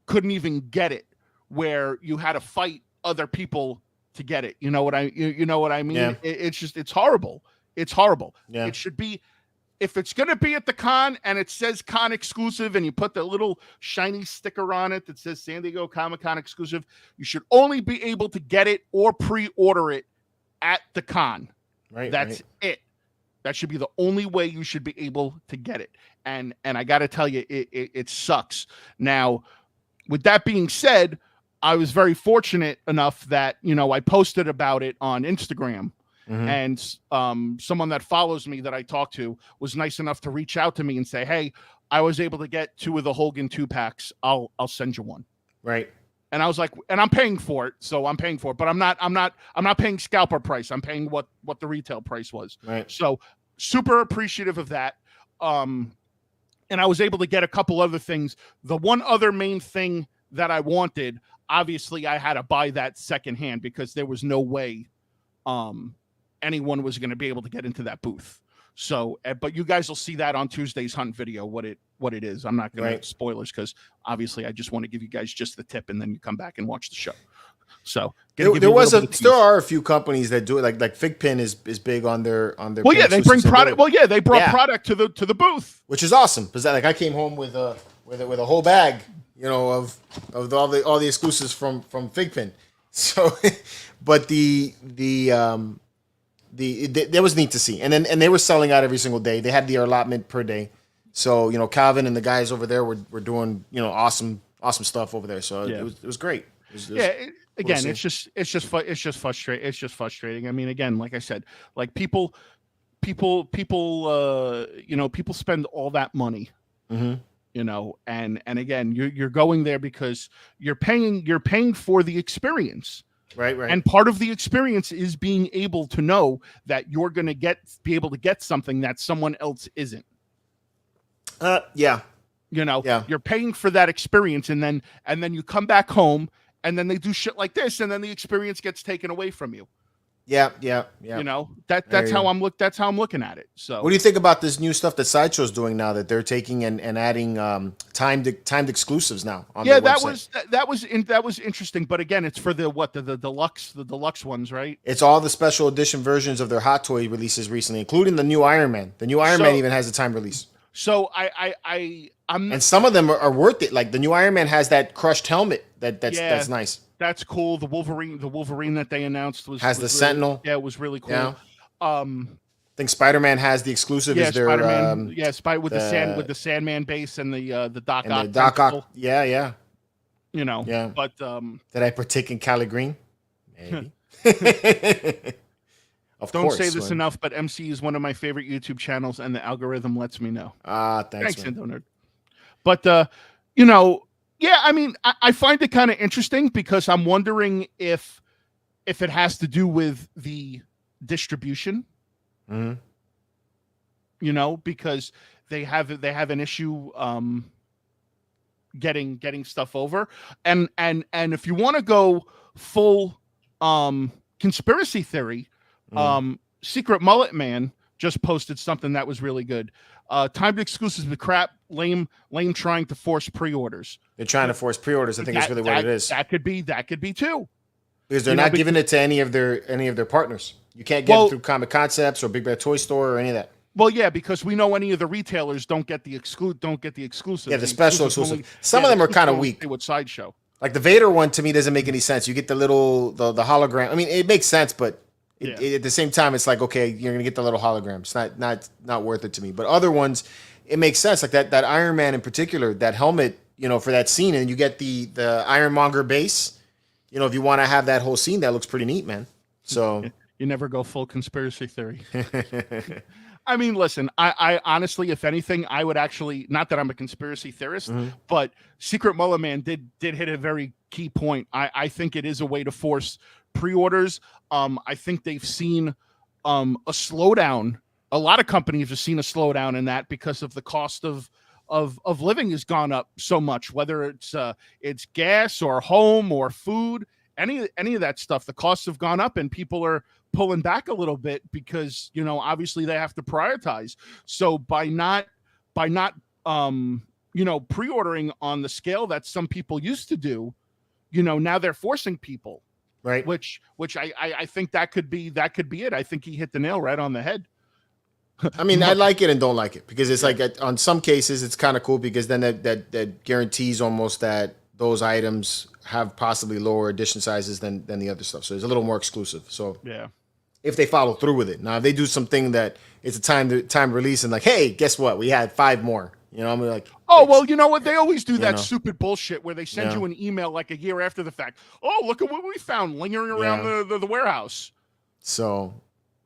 Speaker 1: couldn't even get it where you had to fight other people to get it. You know what I mean? Yeah. It's horrible. It's horrible. Yeah. It should be if it's going to be at the con and it says con exclusive and you put the little shiny sticker on it that says San Diego Comic-Con exclusive, you should only be able to get it or pre-order it at the con.
Speaker 2: Right.
Speaker 1: That's it. That should be the only way you should be able to get it. And I got to tell you, it sucks. Now, with that being said, I was very fortunate enough that, I posted about it on Instagram. Mm-hmm. And someone that follows me that I talked to was nice enough to reach out to me and say, "Hey, I was able to get 2 of the Hogan 2-packs. I'll send you one."
Speaker 2: Right.
Speaker 1: And I was like, and I'm paying for it, so I'm paying for it, but I'm not paying scalper price. I'm paying what the retail price was.
Speaker 2: Right.
Speaker 1: So super appreciative of that. And I was able to get a couple other things. The one other main thing that I wanted, obviously, I had to buy that secondhand because there was no way anyone was going to be able to get into that booth. So, but you guys will see that on Tuesday's hunt video, what it is. I'm not going to spoilers because obviously I just want to give you guys just the tip and then you come back and watch the show. So
Speaker 2: there are a few companies that do it. Like Figpin is big on their.
Speaker 1: Well, yeah, they bring product. Well, yeah, they brought product to the booth,
Speaker 2: which is awesome because I came home with a whole bag, of all the exclusives from Figpin. So, but that was neat to see, and they were selling out every single day. They had their allotment per day, so Calvin and the guys over there were doing awesome stuff over there. So it was great.
Speaker 1: Again, it's just frustrating. I mean, again, like I said, like people spend all that money, and again, you're going there because you're paying for the experience.
Speaker 2: Right.
Speaker 1: And part of the experience is being able to know that you're going to be able to get something that someone else isn't.
Speaker 2: Yeah.
Speaker 1: You're paying for that experience, and then you come back home, and then they do shit like this, and then the experience gets taken away from you.
Speaker 2: Yeah.
Speaker 1: That's how I'm looking at it. So,
Speaker 2: what do you think about this new stuff that Sideshow's doing now that they're taking and adding timed exclusives now on their website?
Speaker 1: that was interesting. But again, it's for the deluxe ones, right?
Speaker 2: It's all the special edition versions of their Hot Toy releases recently, including the new Iron Man. The new Iron Man even has a time release.
Speaker 1: So
Speaker 2: and some of them are worth it. Like the new Iron Man has that crushed helmet that's nice.
Speaker 1: That's cool. The Wolverine that they announced
Speaker 2: has
Speaker 1: the
Speaker 2: really, Sentinel.
Speaker 1: Yeah, it was really cool.
Speaker 2: Yeah. I think Spider-Man has the exclusive. Is their
Speaker 1: Spider-Man? With the Sandman base and the Doc Ock.
Speaker 2: And the Doc Ock. Yeah.
Speaker 1: Yeah. But
Speaker 2: did I partake in Cali Green? Maybe.
Speaker 1: Don't say this enough, but MC is one of my favorite YouTube channels, and the algorithm lets me know.
Speaker 2: Thanks
Speaker 1: Nerd. But yeah, I mean, I find it kind of interesting because I'm wondering if it has to do with the distribution.
Speaker 2: Mm-hmm.
Speaker 1: Because they have an issue getting stuff over, and if you want to go full conspiracy theory, Secret Mullet Man just posted something that was really good. Timed exclusives with crap, lame trying to force pre-orders.
Speaker 2: They're trying to force pre-orders. I think that's really what it is.
Speaker 1: That could be too.
Speaker 2: Because they're not giving it to any of their partners. You can't get it through Comic Concepts or Big Bad Toy Store or any of that.
Speaker 1: Well, yeah, because we know any of the retailers don't get the exclusive.
Speaker 2: Yeah, the special exclusive. Some of them are kind of weak.
Speaker 1: With Sideshow,
Speaker 2: like the Vader one, to me doesn't make any sense. You get the hologram. I mean, it makes sense, but at the same time, it's like, okay, you're gonna get the little hologram. It's not worth it to me. But other ones, it makes sense. Like that Iron Man in particular, that helmet, for that scene, and you get the Ironmonger base. If you want to have that whole scene, that looks pretty neat, man. So
Speaker 1: you never go full conspiracy theory. I mean, listen, I honestly, if anything, I would actually, not that I'm a conspiracy theorist, but Secret Mullet Man did hit a very key point. I think it is a way to force pre-orders. I think they've seen a slowdown. A lot of companies have seen a slowdown in that because of the cost of living has gone up so much, whether it's gas or home or food, any of that stuff. The costs have gone up and people are pulling back a little bit because, obviously they have to prioritize. So by not pre-ordering on the scale that some people used to do, now they're forcing people.
Speaker 2: Right.
Speaker 1: Which I think that could be it. I think he hit the nail right on the head.
Speaker 2: I mean, I like it and don't like it because it's like on some cases it's kind of cool because then that guarantees almost that those items have possibly lower edition sizes than the other stuff. So it's a little more exclusive. So
Speaker 1: yeah,
Speaker 2: if they follow through with it. Now, if they do something that it's a time release and like, hey, guess what? We had 5 more. You know, I'm like,
Speaker 1: oh, well, you know what? They always do that
Speaker 2: know.
Speaker 1: stupid bullshit where they send you an email like a year after the fact. Oh, look at what we found lingering around the warehouse.
Speaker 2: So,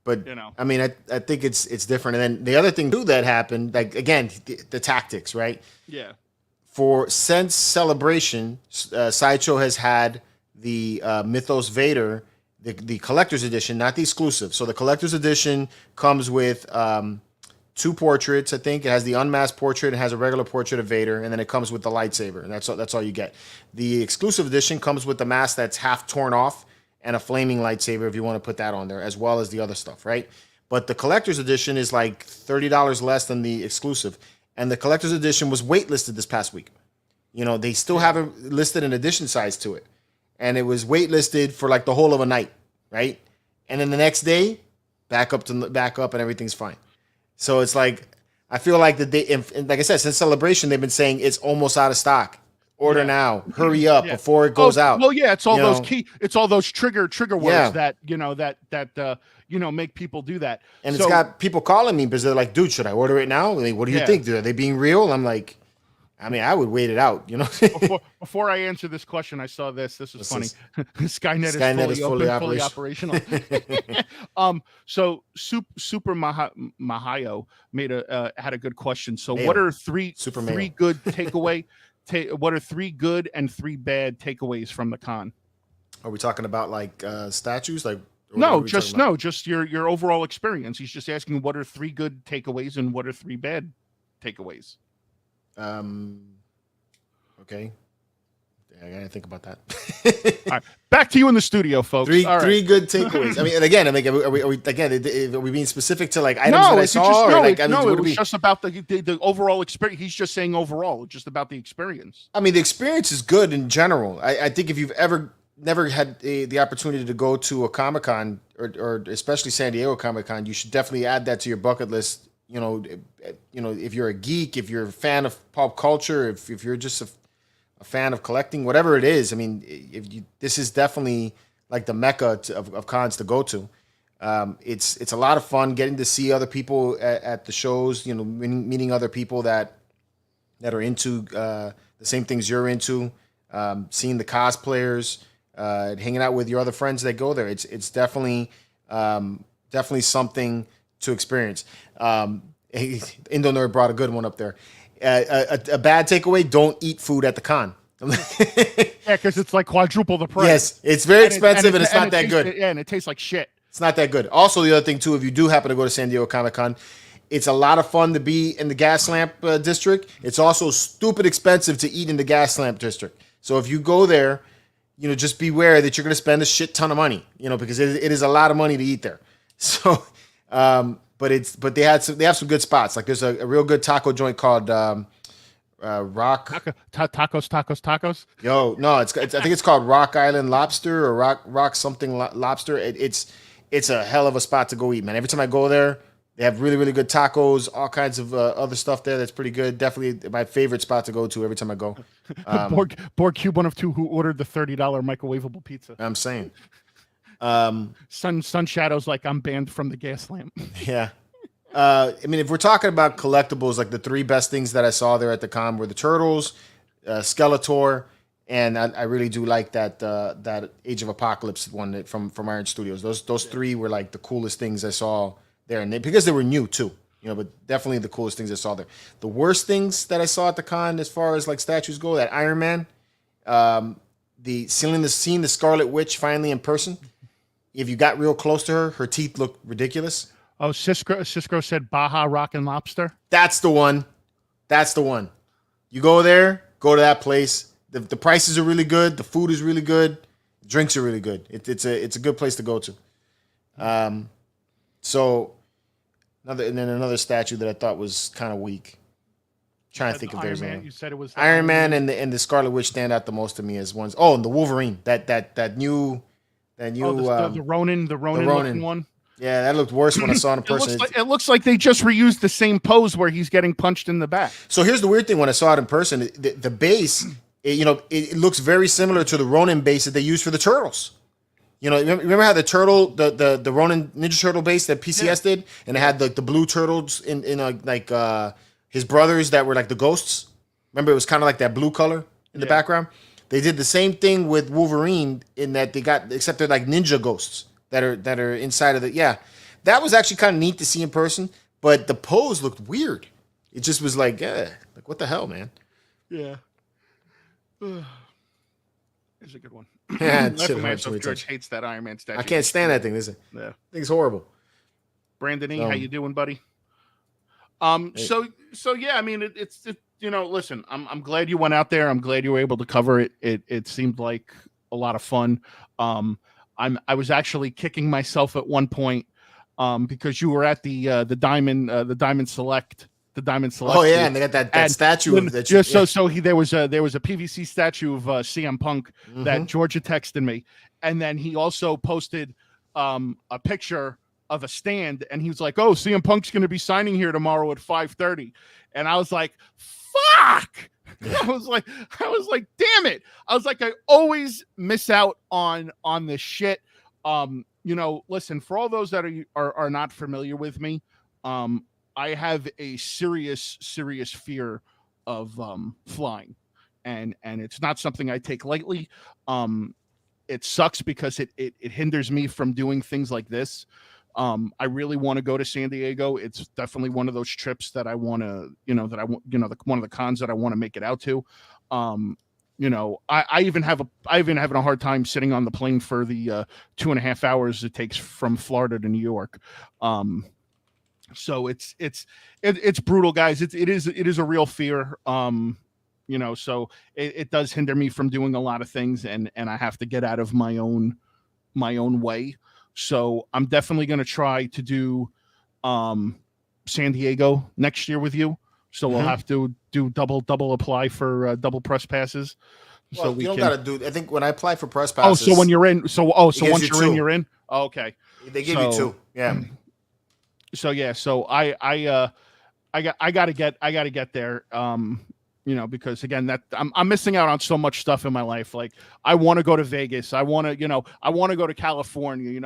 Speaker 2: but
Speaker 1: you know,
Speaker 2: I mean, I think it's different. And then the other thing too that happened, like again, the tactics, right?
Speaker 1: Yeah.
Speaker 2: Since Celebration, Sideshow has had the Mythos Vader, the collector's edition, not the exclusive. So the collector's edition comes with 2 portraits. I think it has the unmasked portrait, it has a regular portrait of Vader, and then it comes with the lightsaber, and that's all you get. The exclusive edition comes with the mask that's half torn off and a flaming lightsaber if you want to put that on there, as well as the other stuff, right? But the collector's edition is like $30 less than the exclusive. And the collector's edition was waitlisted this past week. You know, they still haven't listed an edition size to it. And it was waitlisted for like the whole of a night, right? And then the next day, back up and everything's fine. So it's like, I feel like like I said, since Celebration, they've been saying it's almost out of stock. Order now, hurry up before it goes out.
Speaker 1: Well, yeah, it's all it's all those trigger words that make people do that.
Speaker 2: And it's got people calling me because they're like, dude, should I order it now? Like, what do you think? Are they being real? I'm like, I mean, I would wait it out, you know.
Speaker 1: before I answer this question, I saw this. This is funny. Skynet is fully operational. So Super Mahayo had a good question. So what are three good takeaway? What are 3 good and 3 bad takeaways from the con?
Speaker 2: Are we talking about like statues? Like
Speaker 1: just your overall experience. He's just asking what are 3 good takeaways and what are 3 bad takeaways.
Speaker 2: Okay. I gotta think about that.
Speaker 1: All right, back to you in the studio, folks.
Speaker 2: 3 good takeaways. I mean, and again, are we being specific to like items that I saw?
Speaker 1: It was just about the overall experience. He's just saying overall, just about the experience.
Speaker 2: I mean, the experience is good in general. I think if you've never had the opportunity to go to a Comic-Con or especially San Diego Comic-Con, you should definitely add that to your bucket list. You know, if you're a geek, if you're a fan of pop culture, if you're just a fan of collecting, whatever it is. I mean, this is definitely like the mecca of cons to go to. It's a lot of fun getting to see other people at the shows. You know, meeting other people that are into the same things you're into. Seeing the cosplayers, hanging out with your other friends that go there. It's definitely something to experience. Indonor brought a good one up there. A bad takeaway: don't eat food at the con.
Speaker 1: Yeah, because it's like quadruple the price.
Speaker 2: Yes, it's very expensive and it's not that good.
Speaker 1: Yeah, and it tastes like shit.
Speaker 2: It's not that good. Also, the other thing too, if you do happen to go to San Diego Comic-Con, it's a lot of fun to be in the gas lamp district. It's also stupid expensive to eat in the gas lamp district. So if you go there, you know, just beware that you're going to spend a shit ton of money. You know, because it is a lot of money to eat there. So. But they have some good spots. Like there's a real good taco joint called Rock
Speaker 1: Tacos.
Speaker 2: Yo, no, I think it's called Rock Island Lobster or Rock something Lobster. It's a hell of a spot to go eat, man. Every time I go there, they have really, really good tacos, all kinds of other stuff there that's pretty good. Definitely my favorite spot to go to every time I go.
Speaker 1: Borg Cube 1 of 2 who ordered the $30 microwavable pizza.
Speaker 2: I'm saying.
Speaker 1: Sun Shadow's like, I'm banned from the gas lamp.
Speaker 2: Yeah. I mean, if we're talking about collectibles, like the 3 best things that I saw there at the con were the Turtles, Skeletor, and I really do like that Age of Apocalypse one from Iron Studios. Those 3 were like the coolest things I saw there, and because they were new too, you know. But definitely the coolest things I saw there. The worst things that I saw at the con, as far as like statues go, that Iron Man, seeing the Scarlet Witch finally in person. If you got real close to her teeth look ridiculous.
Speaker 1: Oh, Cisco said Baja Rock and Lobster.
Speaker 2: That's the one. You go there, go to that place. The prices are really good. The food is really good. Drinks are really good. It's a good place to go to. So another statue that I thought was kind of weak. Trying to think if there's one. You said it was Iron Man and the Scarlet Witch stand out the most to me as ones. Oh, and the Wolverine. That new. And you,
Speaker 1: the Ronin looking one.
Speaker 2: Yeah, that looked worse when I saw it in person.
Speaker 1: It looks like they just reused the same pose where he's getting punched in the back.
Speaker 2: So here's the weird thing: when I saw it in person, the base, it looks very similar to the Ronin base that they used for the Turtles. Remember how the Ronin Ninja Turtle base that PCS did, and it had like the blue turtles in his brothers that were like the ghosts. Remember, it was kind of like that blue color in the background. They did the same thing with Wolverine in that except they're like ninja ghosts that are inside of the. Yeah, that was actually kind of neat to see in person, but the pose looked weird. It just was like what the hell, man?
Speaker 1: Yeah. It's a good one.
Speaker 2: Yeah,
Speaker 1: George hates that Iron Man statue.
Speaker 2: I can't stand that thing. Yeah, thing's horrible.
Speaker 1: Brandon E, how you doing, buddy? So yeah, I mean, it's listen, I'm glad you went out there. I'm glad you were able to cover it. It seemed like a lot of fun. I was actually kicking myself at one point because you were at the Diamond Select. The Diamond Select.
Speaker 2: Oh yeah, and they got that statue of that.
Speaker 1: There was a PVC statue of CM Punk that Georgia texted me, and then he also posted a picture of a stand, and he was like, "Oh, CM Punk's going to be signing here tomorrow at 5:30," and I was like, "Fuck!" Yeah. I was like, "Damn it!" I was like, "I always miss out on this shit." Listen, for all those that are not familiar with me, I have a serious fear of flying, and it's not something I take lightly. It sucks because it hinders me from doing things like this. I really want to go to San Diego. It's definitely one of those trips that I want to, one of the cons that I want to make it out to. I even having a hard time sitting on the plane for the 2.5 hours it takes from Florida to New York. So it's brutal, guys. It is a real fear. So it does hinder me from doing a lot of things, and I have to get out of my own way. So I'm definitely going to try to do San Diego next year with you. So we'll have to do double apply for double press passes.
Speaker 2: Well,
Speaker 1: so we
Speaker 2: don't
Speaker 1: can
Speaker 2: gotta do. I think when I apply for press passes.
Speaker 1: Oh, so when you're in. So once you're in, you're in. Oh, okay.
Speaker 2: They give you 2. Yeah.
Speaker 1: So yeah. So I gotta get there. Because again, that I'm missing out on so much stuff in my life. Like I want to go to Vegas. I want to go to California.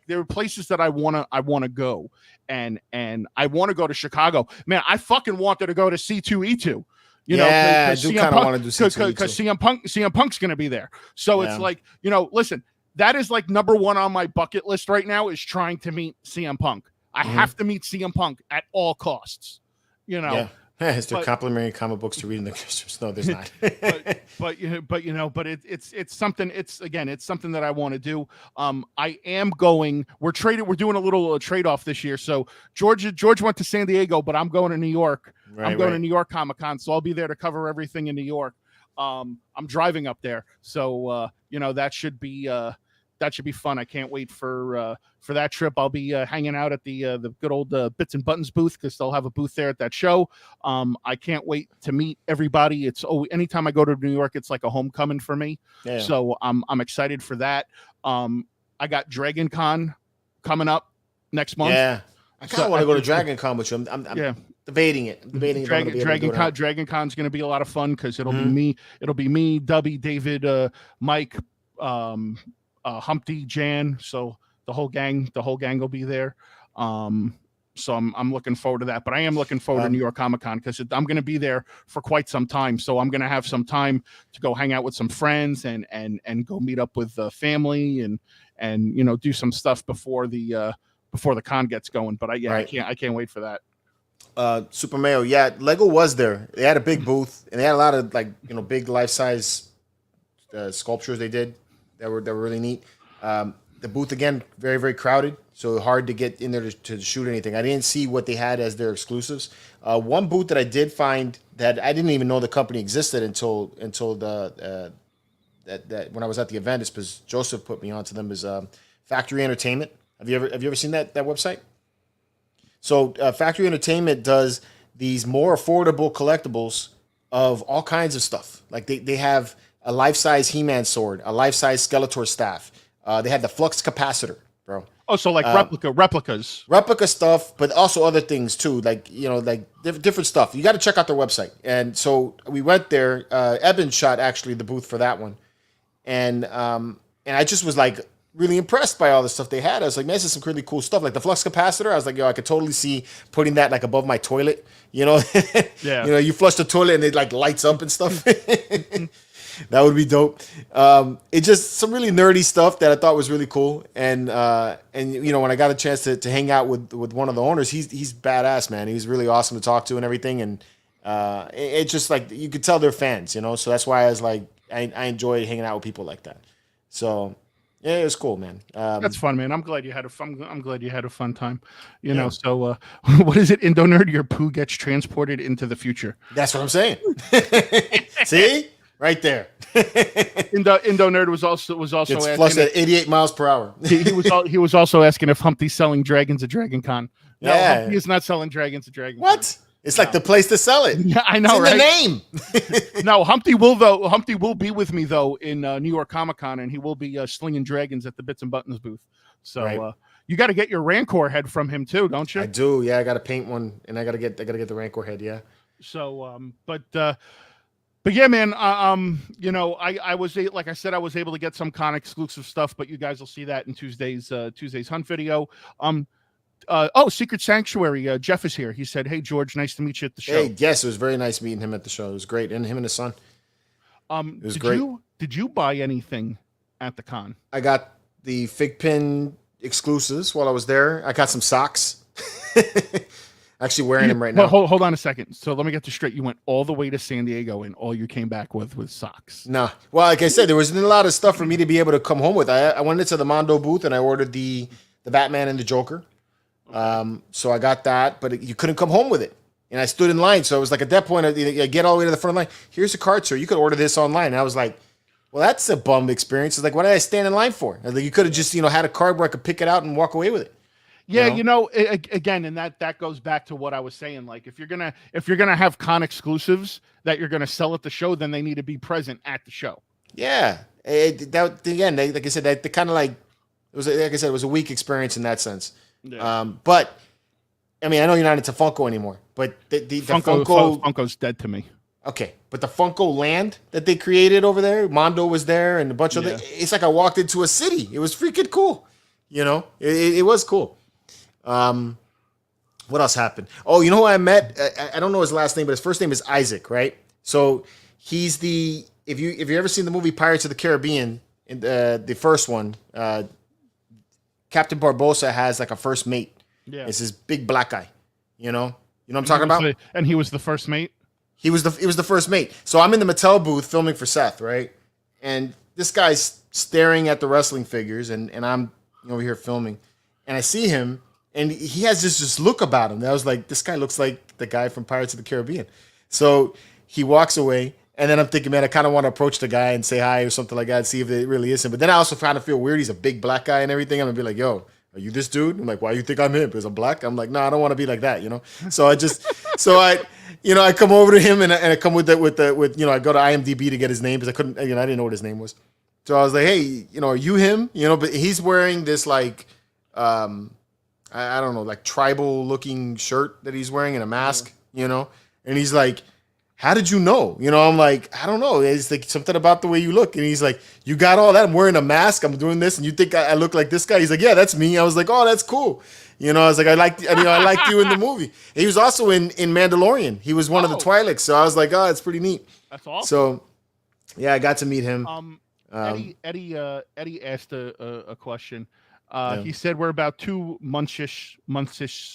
Speaker 1: There are places that I want to go, and I want to go to Chicago. Man, I fucking wanted to go to C2E2.
Speaker 2: I do kind of want to do C2E2
Speaker 1: because CM Punk's going to be there. So it's like, listen, that is like number one on my bucket list right now is trying to meet CM Punk. I have to meet CM Punk at all costs.
Speaker 2: Yeah. Is there complimentary comic books to read in the Christmas? No, there's not.
Speaker 1: It's something. It's something that I want to do. I am going. We're doing a little trade off this year. So George went to San Diego, but I'm going to New York. I'm going to New York Comic Con, so I'll be there to cover everything in New York. I'm driving up there, so that should be fun. I can't wait for that trip. I'll be hanging out at the good old Bits and Buttons booth because they'll have a booth there at that show. I can't wait to meet everybody. Anytime I go to New York, it's like a homecoming for me. Yeah. So I'm excited for that. I got Dragon Con coming up next month.
Speaker 2: Yeah, I kind of want to go to Dragon Con with you. I'm debating it.
Speaker 1: Dragon Con's going to be a lot of fun because it'll be me, Dubby, David, Mike, Humpty, Jan. So the whole gang will be there. So I'm looking forward to that, but I am looking forward to New York Comic Con because I'm going to be there for quite some time. So I'm going to have some time to go hang out with some friends and go meet up with the family and do some stuff before the con gets going. But I can't wait for that.
Speaker 2: Super Mayo, Lego was there. They had a big booth and they had a lot of big life size sculptures they did that were really neat. The booth again, very, very crowded, so hard to get in there to shoot anything. I didn't see what they had as their exclusives. One booth that I did find that I didn't even know the company existed until that when I was at the event, is because Joseph put me onto them, is Factory Entertainment. Have you ever seen that website? So Factory Entertainment does these more affordable collectibles of all kinds of stuff. Like they have a life-size He-Man sword, a life-size Skeletor staff. They had the flux capacitor, bro.
Speaker 1: Oh, so like replicas.
Speaker 2: Replica stuff, but also other things too, like different stuff. You got to check out their website. And so we went there. Eben shot actually the booth for that one, and I just was like really impressed by all the stuff they had. I was like, man, this is some really cool stuff. Like the flux capacitor, I was like, yo, I could totally see putting that like above my toilet. Yeah. You flush the toilet and it like lights up and stuff. That would be dope. It's just some really nerdy stuff that I thought was really cool. And when I got a chance to hang out with one of the owners, he's badass, man. He's really awesome to talk to and everything. And it's just like you could tell they're fans, So that's why I was like, I enjoy hanging out with people like that. So yeah, it was cool, man.
Speaker 1: That's fun, man. I'm glad you had a fun time. So what is it, Indo Nerd? Your poo gets transported into the future.
Speaker 2: That's what I'm saying. See? Right there.
Speaker 1: Indo Nerd was also
Speaker 2: it's
Speaker 1: asking
Speaker 2: flushed at 88 miles per hour.
Speaker 1: he was also asking if Humpty's selling dragons at Dragon Con. No,
Speaker 2: yeah.
Speaker 1: Humpty is not selling dragons at Dragon Con.
Speaker 2: What? It's like the place to sell it.
Speaker 1: Yeah, I know,
Speaker 2: it's in
Speaker 1: right?
Speaker 2: the name.
Speaker 1: No, Humpty will be with me though in New York Comic Con, and he will be slinging dragons at the Bits and Buttons booth. So
Speaker 2: right.
Speaker 1: You got to get your Rancor head from him too, don't you?
Speaker 2: I do. Yeah, I got to paint one, and I got to get the Rancor head. Yeah.
Speaker 1: So, but yeah, man. I was like I said, I was able to get some con exclusive stuff, but you guys will see that in Tuesday's hunt video. Secret Sanctuary. Jeff is here. He said, "Hey, George, nice to meet you at the show."
Speaker 2: Hey, yes, it was very nice meeting him at the show. It was great, and him and his son. It was great.
Speaker 1: Did you buy anything at the con?
Speaker 2: I got the Fig Pin exclusives while I was there. I got some socks. Actually wearing them right now.
Speaker 1: Hold on a second. So let me get this straight. You went all the way to San Diego, and all you came back with was socks.
Speaker 2: No. Well, like I said, there wasn't a lot of stuff for me to be able to come home with. I went into the Mondo booth and I ordered the Batman and the Joker. So I got that, but you couldn't come home with it. And I stood in line. So it was like at that point, I get all the way to the front line. Here's the card, sir. You could order this online. And I was like, well, that's a bum experience. It's like, what did I stand in line for? Like, you could have just, had a card where I could pick it out and walk away with it.
Speaker 1: Yeah, again, and that goes back to what I was saying. Like, if you're gonna have con exclusives that you're gonna sell at the show, then they need to be present at the show.
Speaker 2: Yeah, like I said, they kind of like it was. Like I said, it was a weak experience in that sense. Yeah. But I mean, I know you're not into Funko anymore, but the
Speaker 1: Funko's dead to me.
Speaker 2: Okay, but the Funko land that they created over there, Mondo was there, and a bunch of it's like I walked into a city. It was freaking cool. It was cool. What else happened? Oh, you know who I met? I don't know his last name, but his first name is Isaac, right? So he's if you ever seen the movie Pirates of the Caribbean, in the first one, Captain Barbossa has like a first mate. Yeah, it's this big black guy. You know what I'm talking about?
Speaker 1: And he was the first mate.
Speaker 2: He was the first mate. So I'm in the Mattel booth filming for Seth, right? And this guy's staring at the wrestling figures, and I'm over here filming, and I see him. And he has this look about him. I was like, this guy looks like the guy from Pirates of the Caribbean. So he walks away. And then I'm thinking, man, I kind of want to approach the guy and say hi or something like that and see if it really is him. But then I also kind of feel weird. He's a big black guy and everything. I'm going to be like, yo, are you this dude? I'm like, why do you think I'm him? Because I'm black? I'm like, no, I don't want to be like that, So I come over to him and I come with I go to IMDb to get his name because I couldn't, I didn't know what his name was. So I was like, hey, are you him? But he's wearing this like, I don't know, like tribal looking shirt that he's wearing and a mask, and he's like, how did you know? I'm like, I don't know. It's like something about the way you look. And he's like, you got all that? I'm wearing a mask. I'm doing this. And you think I look like this guy? He's like, yeah, that's me. I was like, oh, that's cool. I was like, I liked you in the movie. And he was also in Mandalorian. He was one of the Twi'leks. So I was like, oh, it's pretty neat.
Speaker 1: That's awesome.
Speaker 2: So yeah, I got to meet him.
Speaker 1: Eddie asked a question. He said we're about 2 months-ish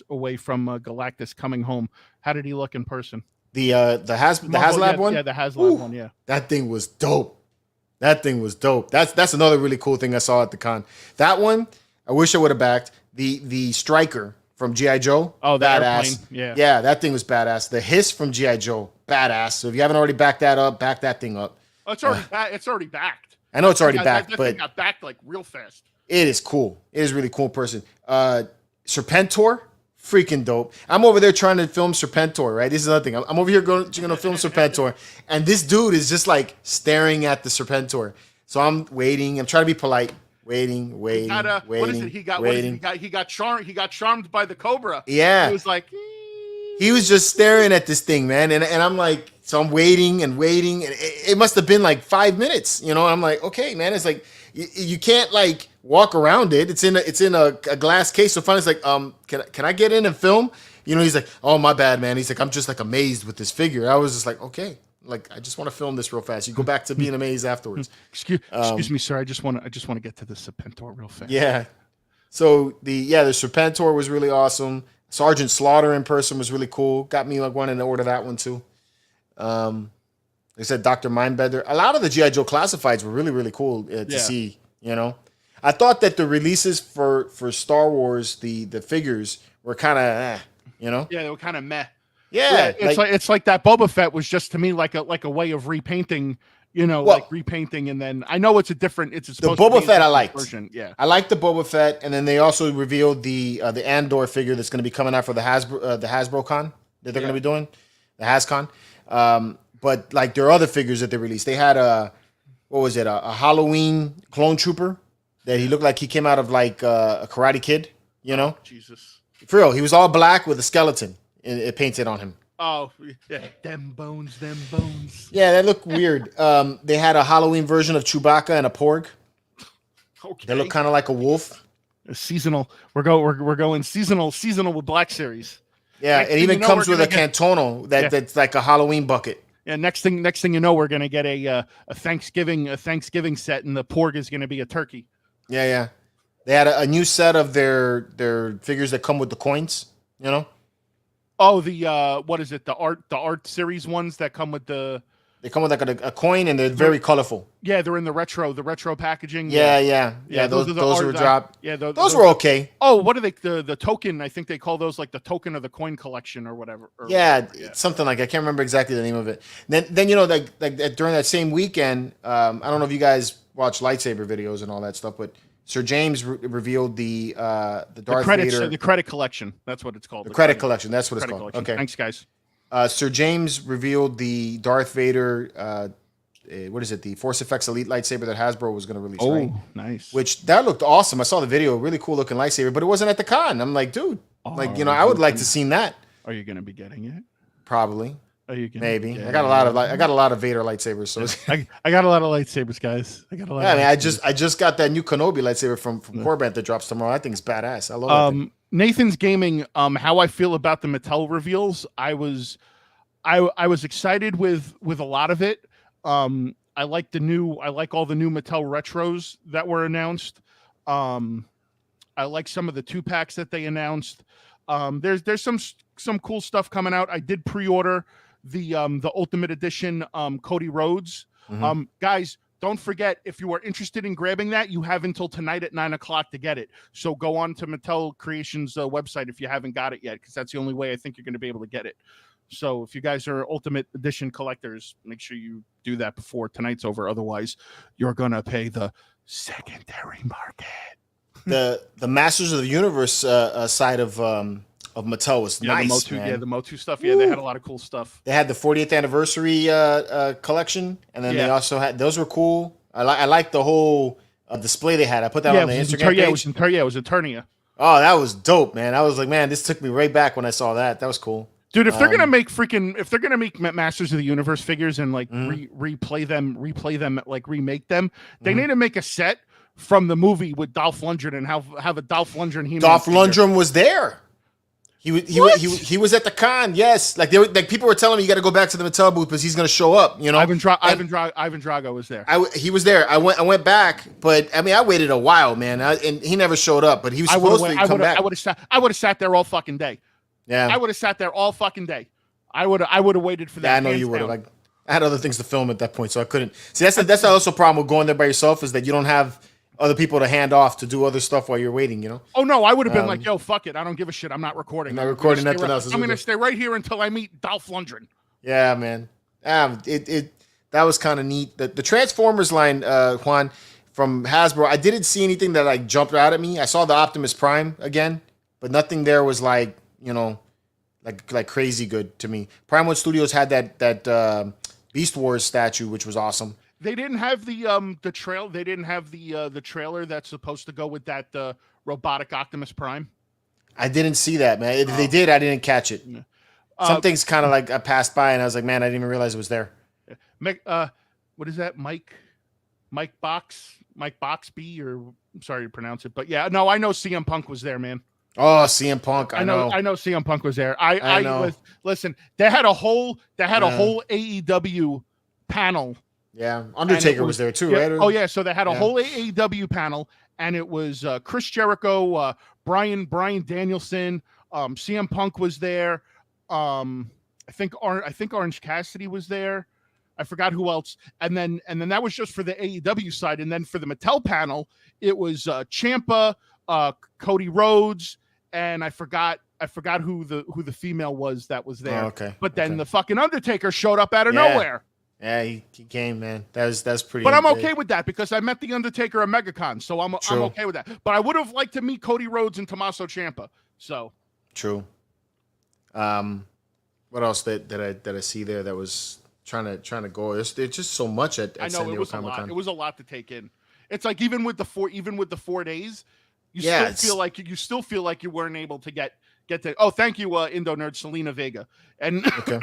Speaker 1: away from Galactus coming home. How did he look in person?
Speaker 2: The HasLab one?
Speaker 1: Yeah, the HasLab one, yeah.
Speaker 2: That thing was dope. That's another really cool thing I saw at the con. That one, I wish I would have backed. The Striker from G.I. Joe.
Speaker 1: Oh, that
Speaker 2: badass.
Speaker 1: Airplane. Yeah.
Speaker 2: Yeah, that thing was badass. The Hiss from G.I. Joe, badass. So if you haven't already backed that up, back that thing up.
Speaker 1: Oh, it's already backed.
Speaker 2: I know it's already backed,
Speaker 1: that
Speaker 2: but
Speaker 1: thing got backed like real fast.
Speaker 2: It is cool. It is really cool in person. Serpentor, freaking dope. I'm over there trying to film Serpentor, right? This is another thing. I'm over here going to film Serpentor, and this dude is just like staring at the Serpentor. So I'm waiting. I'm trying to be polite. waiting.
Speaker 1: What is it? He got charmed. He got charmed by the Cobra.
Speaker 2: Yeah.
Speaker 1: He was like,
Speaker 2: he was just staring at this thing, man, and I'm like, so I'm waiting, and it must have been like 5 minutes, you know. I'm like, okay, man, it's like you can't like walk around it. It's in a glass case. So finally, it's like, can I get in and film? You know, he's like, oh, my bad, man. He's like, I'm just like amazed with this figure. I was just like, okay, like I just want to film this real fast. You go back to being amazed afterwards.
Speaker 1: Excuse me, sir. I just want to get to the Serpentor real fast.
Speaker 2: Yeah. So the Serpentor was really awesome. Sergeant Slaughter in person was really cool. Got me like wanting to order that one too. They said Dr. Mindbender. A lot of the G.I. Joe classifieds were really, really cool to see, you know. I thought that the releases for Star Wars, the figures were kind of, you know.
Speaker 1: Yeah, they were kind of meh.
Speaker 2: Yeah,
Speaker 1: it's like that Boba Fett was just to me like a way of repainting, you know, like repainting, and then I know it's a
Speaker 2: the Boba Fett I liked.
Speaker 1: Version. Yeah,
Speaker 2: I liked the Boba Fett, and then they also revealed the Andor figure that's going to be coming out for the Hasbro Con that they're going to be doing, the HasCon. But like there are other figures that they released. They had a Halloween clone trooper that he looked like he came out of like a Karate Kid, you know?
Speaker 1: Jesus,
Speaker 2: for real, he was all black with a skeleton it painted on him.
Speaker 1: Oh, yeah. Them bones.
Speaker 2: Yeah, that looked weird. They had a Halloween version of Chewbacca and a Porg.
Speaker 1: Okay.
Speaker 2: They look kind of like a wolf.
Speaker 1: Seasonal. We're going seasonal with Black Series.
Speaker 2: Yeah, it even comes with a Cantono that's like a Halloween bucket.
Speaker 1: Yeah, next thing you know, we're gonna get a Thanksgiving set, and the Porg is gonna be a turkey.
Speaker 2: Yeah. They had a new set of their figures that come with the coins, you know?
Speaker 1: Oh, the what is it? The art series ones that come with the.
Speaker 2: They come with like a coin, and they're very colorful.
Speaker 1: Yeah, they're in the retro packaging.
Speaker 2: Yeah. Those were dropped.
Speaker 1: Yeah,
Speaker 2: those were okay.
Speaker 1: Oh, what are they? The token? I think they call those like the token of the coin collection or whatever.
Speaker 2: Something like I can't remember exactly the name of it. Then you know like during that same weekend, I don't know if you guys watch lightsaber videos and all that stuff, but Sir James revealed the Darth Vader.
Speaker 1: The credit collection. That's what it's called.
Speaker 2: The credit collection. That's what it's called.
Speaker 1: Collection. Okay. Thanks, guys.
Speaker 2: Sir James revealed the Darth Vader. What is it? The Force Effects Elite lightsaber that Hasbro was going to release.
Speaker 1: Oh,
Speaker 2: right?
Speaker 1: Nice.
Speaker 2: Which that looked awesome. I saw the video. Really cool looking lightsaber, but it wasn't at the con. I'm like, dude, I would like to seen that.
Speaker 1: Are you going to be getting it?
Speaker 2: Probably.
Speaker 1: Are you
Speaker 2: maybe? I got a lot of Vader lightsabers. So
Speaker 1: I got a lot of lightsabers, guys. I got a lot.
Speaker 2: Yeah, I just got that new Kenobi lightsaber from Corbett that drops tomorrow. I think it's badass. I love it.
Speaker 1: Nathan's Gaming. How I feel about the Mattel reveals. I was excited with a lot of it. I like all the new Mattel retros that were announced. I like some of the 2-packs that they announced. There's some cool stuff coming out. I did pre-order the Ultimate Edition Cody Rhodes.
Speaker 2: Mm-hmm.
Speaker 1: Guys, don't forget, if you are interested in grabbing that, you have until tonight at 9:00 to get it. So go on to Mattel Creations website if you haven't got it yet, because that's the only way I think you're going to be able to get it. So if you guys are Ultimate Edition collectors, make sure you do that before tonight's over. Otherwise, you're going to pay the secondary market.
Speaker 2: The Masters of the Universe side of Mattel was nice.
Speaker 1: The Motu stuff. Yeah, they had a lot of cool stuff.
Speaker 2: They had the 40th anniversary collection, and then they also had those were cool. I like the whole display they had. I put that on the Instagram page.
Speaker 1: It was Eternia.
Speaker 2: Oh, that was dope, man. I was like, man, this took me right back when I saw that. That was cool.
Speaker 1: Dude, if they're gonna make Masters of the Universe figures and like replay them, like remake them, they need to make a set from the movie with Dolph Lundgren and have a Dolph Lundgren.
Speaker 2: Dolph Lundgren was there. He was at the con. Yes, like people were telling me you got to go back to the Mattel booth because he's gonna show up. You know,
Speaker 1: Ivan Drago was there.
Speaker 2: He was there. I went back, but I mean I waited a while, man, and he never showed up. But he was supposed to come back.
Speaker 1: I would have sat there all fucking day.
Speaker 2: Yeah,
Speaker 1: I would have sat there all fucking day. I would have waited for that.
Speaker 2: Yeah, I know you would have. Like, I had other things to film at that point, so I couldn't. See, that's also a problem with going there by yourself is that you don't have other people to hand off to do other stuff while you're waiting. You know?
Speaker 1: Oh no, I would have been like, yo, fuck it, I don't give a shit. I'm not recording.
Speaker 2: I'm not recording nothing else.
Speaker 1: I'm gonna stay right here until I meet Dolph Lundgren.
Speaker 2: Yeah, man. That was kind of neat. The Transformers line, Juan, from Hasbro. I didn't see anything that like jumped out at me. I saw the Optimus Prime again, but nothing there was like, you know, like crazy good to me. Prime One Studios had that Beast Wars statue, which was awesome.
Speaker 1: They didn't have the trail. They didn't have the trailer that's supposed to go with that robotic Optimus Prime.
Speaker 2: I didn't see that, man. If they did, I didn't catch it.
Speaker 1: Yeah.
Speaker 2: Some things kind of like I passed by and I was like, man, I didn't even realize it was there.
Speaker 1: What is that? Mike Boxby, or I'm sorry to pronounce it, but yeah, no, I know CM Punk was there, man.
Speaker 2: Oh, CM Punk. I know
Speaker 1: CM Punk was there. Listen, they had a whole AEW panel.
Speaker 2: Yeah. Undertaker was there too, right?
Speaker 1: Oh yeah. So they had a whole AEW panel, and it was Chris Jericho, Bryan Danielson, CM Punk was there. I think Orange Cassidy was there. I forgot who else. And then that was just for the AEW side. And then for the Mattel panel, it was Ciampa, Cody Rhodes, and I forgot who the female was that was there.
Speaker 2: Oh, okay.
Speaker 1: But then the fucking Undertaker showed up out of nowhere.
Speaker 2: Yeah, he came, man. That's pretty.
Speaker 1: But I'm okay with that because I met the Undertaker at MegaCon, so I'm okay with that. But I would have liked to meet Cody Rhodes and Tommaso Ciampa. So
Speaker 2: true. What else that I see there that was trying to go? There's just so much at San Diego Comic-Con.
Speaker 1: It was a lot to take in. It's like even with the 4 days, you still feel like you weren't able to get to. Oh, thank you, Indo Nerd Selena Vega. And okay.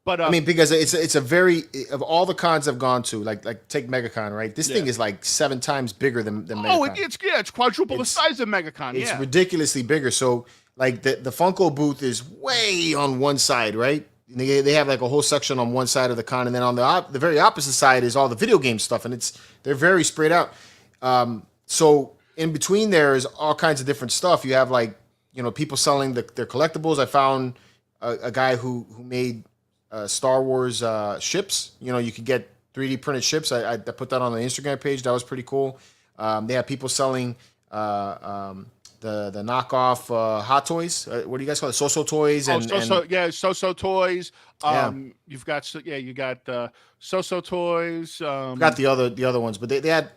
Speaker 1: But
Speaker 2: I mean, because it's a very, of all the cons I've gone to, like take MegaCon, right? This thing is like 7 times bigger than MegaCon.
Speaker 1: Oh, it's quadruple the size of MegaCon.
Speaker 2: It's ridiculously bigger. So like the Funko booth is way on one side, right? They have like a whole section on one side of the con, and then on the very opposite side is all the video game stuff, and they're very spread out. So in between there is all kinds of different stuff. You have like, people selling their collectibles. I found a guy who made Star Wars ships. You could get 3D printed ships. I put that on the Instagram page. That was pretty cool. They have people selling the knockoff Hot Toys. What do you guys call it? So-So toys.
Speaker 1: So-So toys. You've got So-So toys.
Speaker 2: Got the other ones, but they had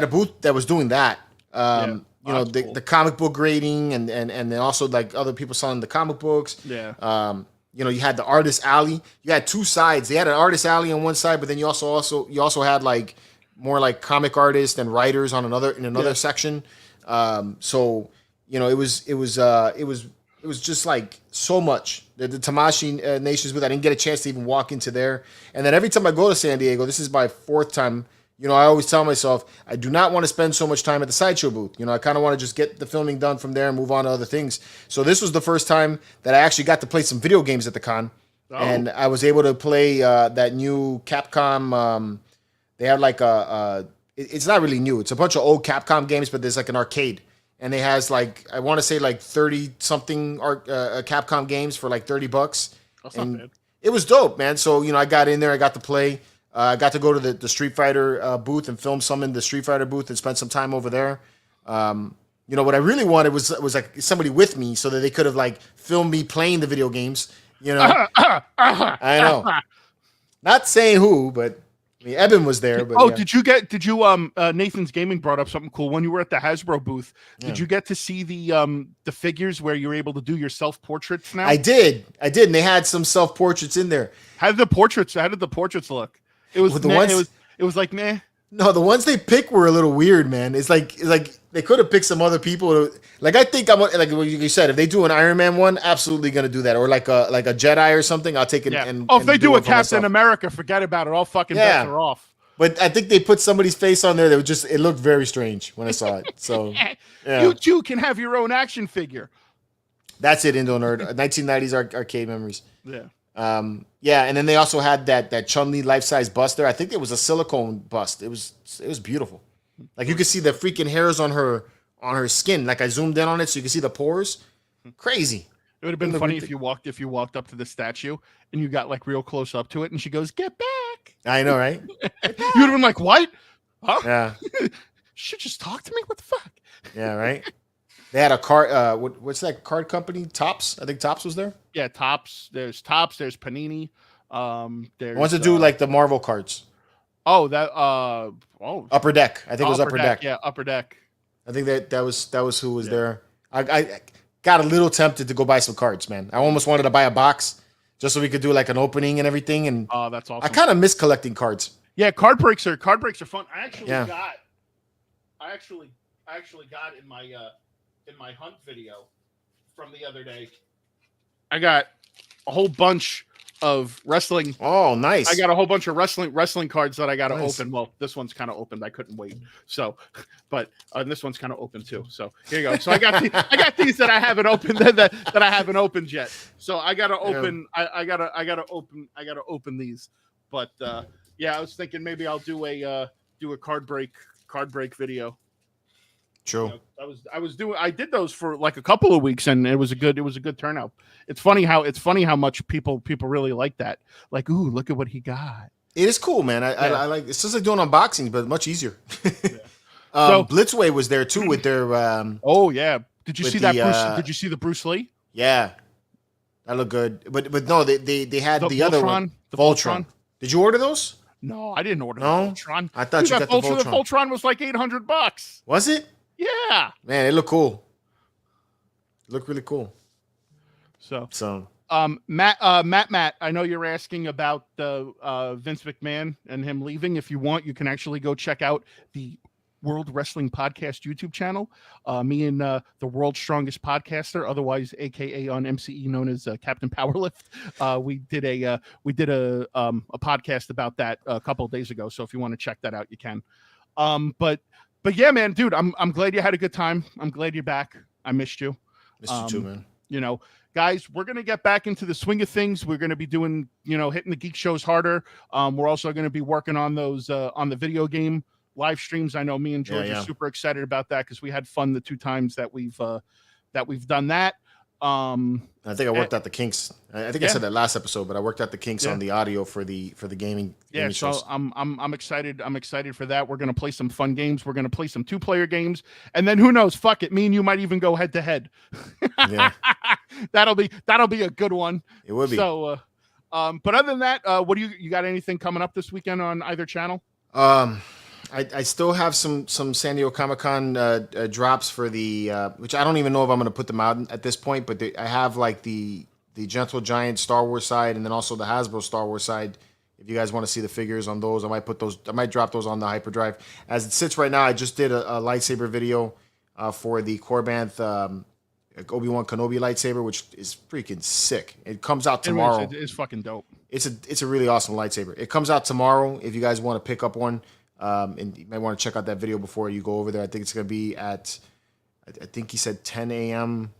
Speaker 2: a booth that was doing that. Cool. The comic book grading and then also like other people selling the comic books.
Speaker 1: Yeah.
Speaker 2: You had the artist alley. You had 2 sides. They had an artist alley on one side, but then you also had like more like comic artists and writers in another section. So it was just like so much. The Tamashii Nations booth, I didn't get a chance to even walk into there. And then every time I go to San Diego, this is my 4th time. I always tell myself I do not want to spend so much time at the Sideshow booth. I kind of want to just get the filming done from there and move on to other things. So this was the first time that I actually got to play some video games at the con, and I was able to play that new Capcom. They have like it's not really new. It's a bunch of old Capcom games, but there's like an arcade, and it has like I want to say like 30 something Capcom games for like $30.
Speaker 1: That's not bad.
Speaker 2: It was dope, man. So I got in there, I got to play. I got to go to the Street Fighter booth and film some in the Street Fighter booth and spend some time over there. What I really wanted was like somebody with me so that they could have like filmed me playing the video games. I know. Not saying who, but I mean, Eben was there. But
Speaker 1: did you Nathan's Gaming brought up something cool when you were at the Hasbro booth? Did you get to see the figures where you were able to do your self portraits now?
Speaker 2: I did, and they had some self portraits in there.
Speaker 1: How did the portraits look? It was it was like meh.
Speaker 2: No, the ones they picked were a little weird, man. It's like they could have picked some other people. Like I think like what you said, if they do an Iron Man one, absolutely gonna do that, or like a Jedi or something. I'll take it.
Speaker 1: Yeah. If they do a Captain America, forget about it. All fucking bets are off.
Speaker 2: But I think they put somebody's face on there that it looked very strange when I saw it. So
Speaker 1: you too can have your own action figure.
Speaker 2: That's it, Indo Nerd. 1990s arcade memories.
Speaker 1: Yeah.
Speaker 2: And then they also had that Chun-Li life-size bust there. I think it was a silicone bust. It was beautiful. Like you could see the freaking hairs on her skin. Like I zoomed in on it so you could see the pores. Crazy.
Speaker 1: It would have been funny if you walked up to the statue and you got like real close up to it and she goes, "Get back."
Speaker 2: I know, right?
Speaker 1: You would have been like, "What? Huh?
Speaker 2: Yeah.
Speaker 1: Should just talk to me. What the fuck?"
Speaker 2: Yeah, right. They had a card. What's that card company? Topps. I think Topps was there.
Speaker 1: Yeah, Topps. There's Topps. There's Panini. There's
Speaker 2: wants to do like the Marvel cards.
Speaker 1: Oh, that.
Speaker 2: Upper Deck. I think it was Upper Deck.
Speaker 1: Yeah, Upper Deck.
Speaker 2: I think that was who was there. I got a little tempted to go buy some cards, man. I almost wanted to buy a box just so we could do like an opening and everything. And
Speaker 1: oh, that's awesome.
Speaker 2: I kind of miss collecting cards.
Speaker 1: Yeah, card breaks are fun. I actually got in my hunt video from the other day. I got a whole bunch of wrestling.
Speaker 2: Oh, nice!
Speaker 1: I got a whole bunch of wrestling cards that I got to open. Well, this one's kind of opened. I couldn't wait. So, but this one's kind of open too. So here you go. So I got these that I haven't opened that I haven't opened yet. So I got to open. Yeah. I gotta open these. But yeah, I was thinking maybe I'll do a card break video.
Speaker 2: True.
Speaker 1: I did those for like a couple of weeks, and it was a good turnout. It's funny how much people really like that. Like, ooh, look at what he got.
Speaker 2: It is cool, man. I like it's just like doing unboxings, but much easier. So Blitzway was there too with their.
Speaker 1: Oh yeah, did you see that? Did you see the Bruce Lee?
Speaker 2: Yeah, that looked good. But no, they had the other one,
Speaker 1: the Voltron.
Speaker 2: Did you order those?
Speaker 1: No, I didn't order the Voltron.
Speaker 2: I thought you got the Voltron.
Speaker 1: The Voltron was like $800.
Speaker 2: Was it?
Speaker 1: Yeah.
Speaker 2: Man, it looked cool. It looked really cool.
Speaker 1: So Matt, I know you're asking about Vince McMahon and him leaving. If you want, you can actually go check out the World Wrestling Podcast YouTube channel. Me and the world's strongest podcaster, otherwise AKA on MCE known as Captain Powerlift. We did a podcast about that a couple of days ago. So if you want to check that out, you can. But yeah, man, dude, I'm glad you had a good time. I'm glad you're back. I missed you.
Speaker 2: Missed you too, man.
Speaker 1: You know, guys, we're going to get back into the swing of things. We're going to be doing, hitting the geek shows harder. We're also going to be working on those on the video game live streams. I know me and George are super excited about that because we had fun the 2 times that we've done that.
Speaker 2: I think I worked out the kinks. I think I said that last episode, but I worked out the kinks on the audio for the gaming.
Speaker 1: Yeah, so
Speaker 2: shows.
Speaker 1: I'm excited. I'm excited for that. We're gonna play some fun games. We're gonna play some 2-player games, and then who knows? Fuck it, me and you might even go head to head. Yeah, that'll be a good one.
Speaker 2: It would be.
Speaker 1: So, but other than that, what do you got? Anything coming up this weekend on either channel?
Speaker 2: I still have some San Diego Comic-Con drops for the which I don't even know if I'm going to put them out at this point, but I have like the Gentle Giant Star Wars side and then also the Hasbro Star Wars side. If you guys want to see the figures on those, I might drop those on the hyperdrive. As it sits right now, I just did a lightsaber video for the Corbanth Obi-Wan Kenobi lightsaber, which is freaking sick. It comes out tomorrow.
Speaker 1: It's fucking dope.
Speaker 2: It's a really awesome lightsaber. It comes out tomorrow. If you guys want to pick up one. And you might want to check out that video before you go over there. I think it's going to be at, I think he said 10 a.m.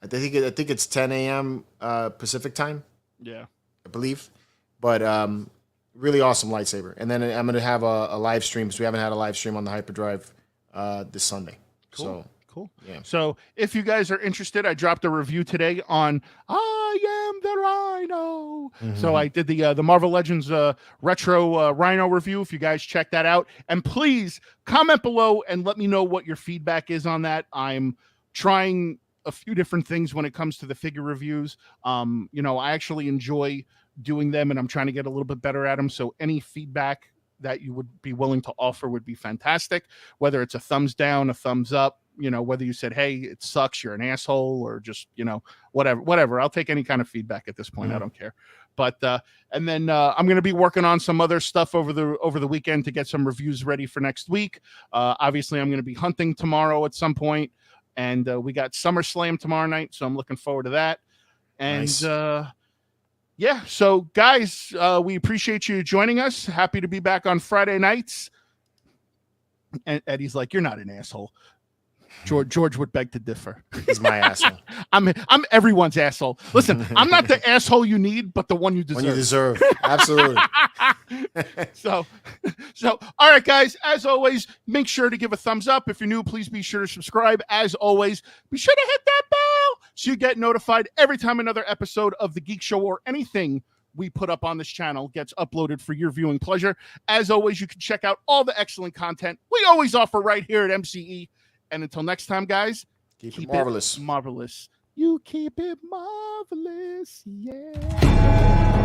Speaker 2: I think it's 10 a.m. Pacific time.
Speaker 1: Yeah,
Speaker 2: I believe. But really awesome lightsaber. And then I'm going to have a live stream because we haven't had a live stream on the hyperdrive this Sunday.
Speaker 1: Cool.
Speaker 2: So,
Speaker 1: cool.
Speaker 2: Yeah.
Speaker 1: So if you guys are interested, I dropped a review today on I Am the Rhino. Mm-hmm. So I did the Marvel Legends retro Rhino review. If you guys check that out, and please comment below and let me know what your feedback is on that. I'm trying a few different things when it comes to the figure reviews. I actually enjoy doing them, and I'm trying to get a little bit better at them. So any feedback that you would be willing to offer would be fantastic. Whether it's a thumbs down, a thumbs up, whether you said, hey, it sucks, you're an asshole, or just, whatever. I'll take any kind of feedback at this point. Mm-hmm. I don't care. But, and then I'm going to be working on some other stuff over the weekend to get some reviews ready for next week. Obviously I'm going to be hunting tomorrow at some point, and we got SummerSlam tomorrow night. So I'm looking forward to that. And, nice. Yeah, so guys, we appreciate you joining us. Happy to be back on Friday nights. And Eddie's like, you're not an asshole. George would beg to differ.
Speaker 2: He's my asshole.
Speaker 1: I'm everyone's asshole. Listen, I'm not the asshole you need, but the one you deserve.
Speaker 2: One you deserve. Absolutely.
Speaker 1: So, all right, guys, as always, make sure to give a thumbs up. If you're new, please be sure to subscribe. As always, be sure to hit that bell so you get notified every time another episode of The Geek Show or anything we put up on this channel gets uploaded for your viewing pleasure. As always, you can check out all the excellent content we always offer right here at MCE. And until next time, guys,
Speaker 2: keep it marvelous.
Speaker 1: Marvelous. You keep it marvelous. Yeah.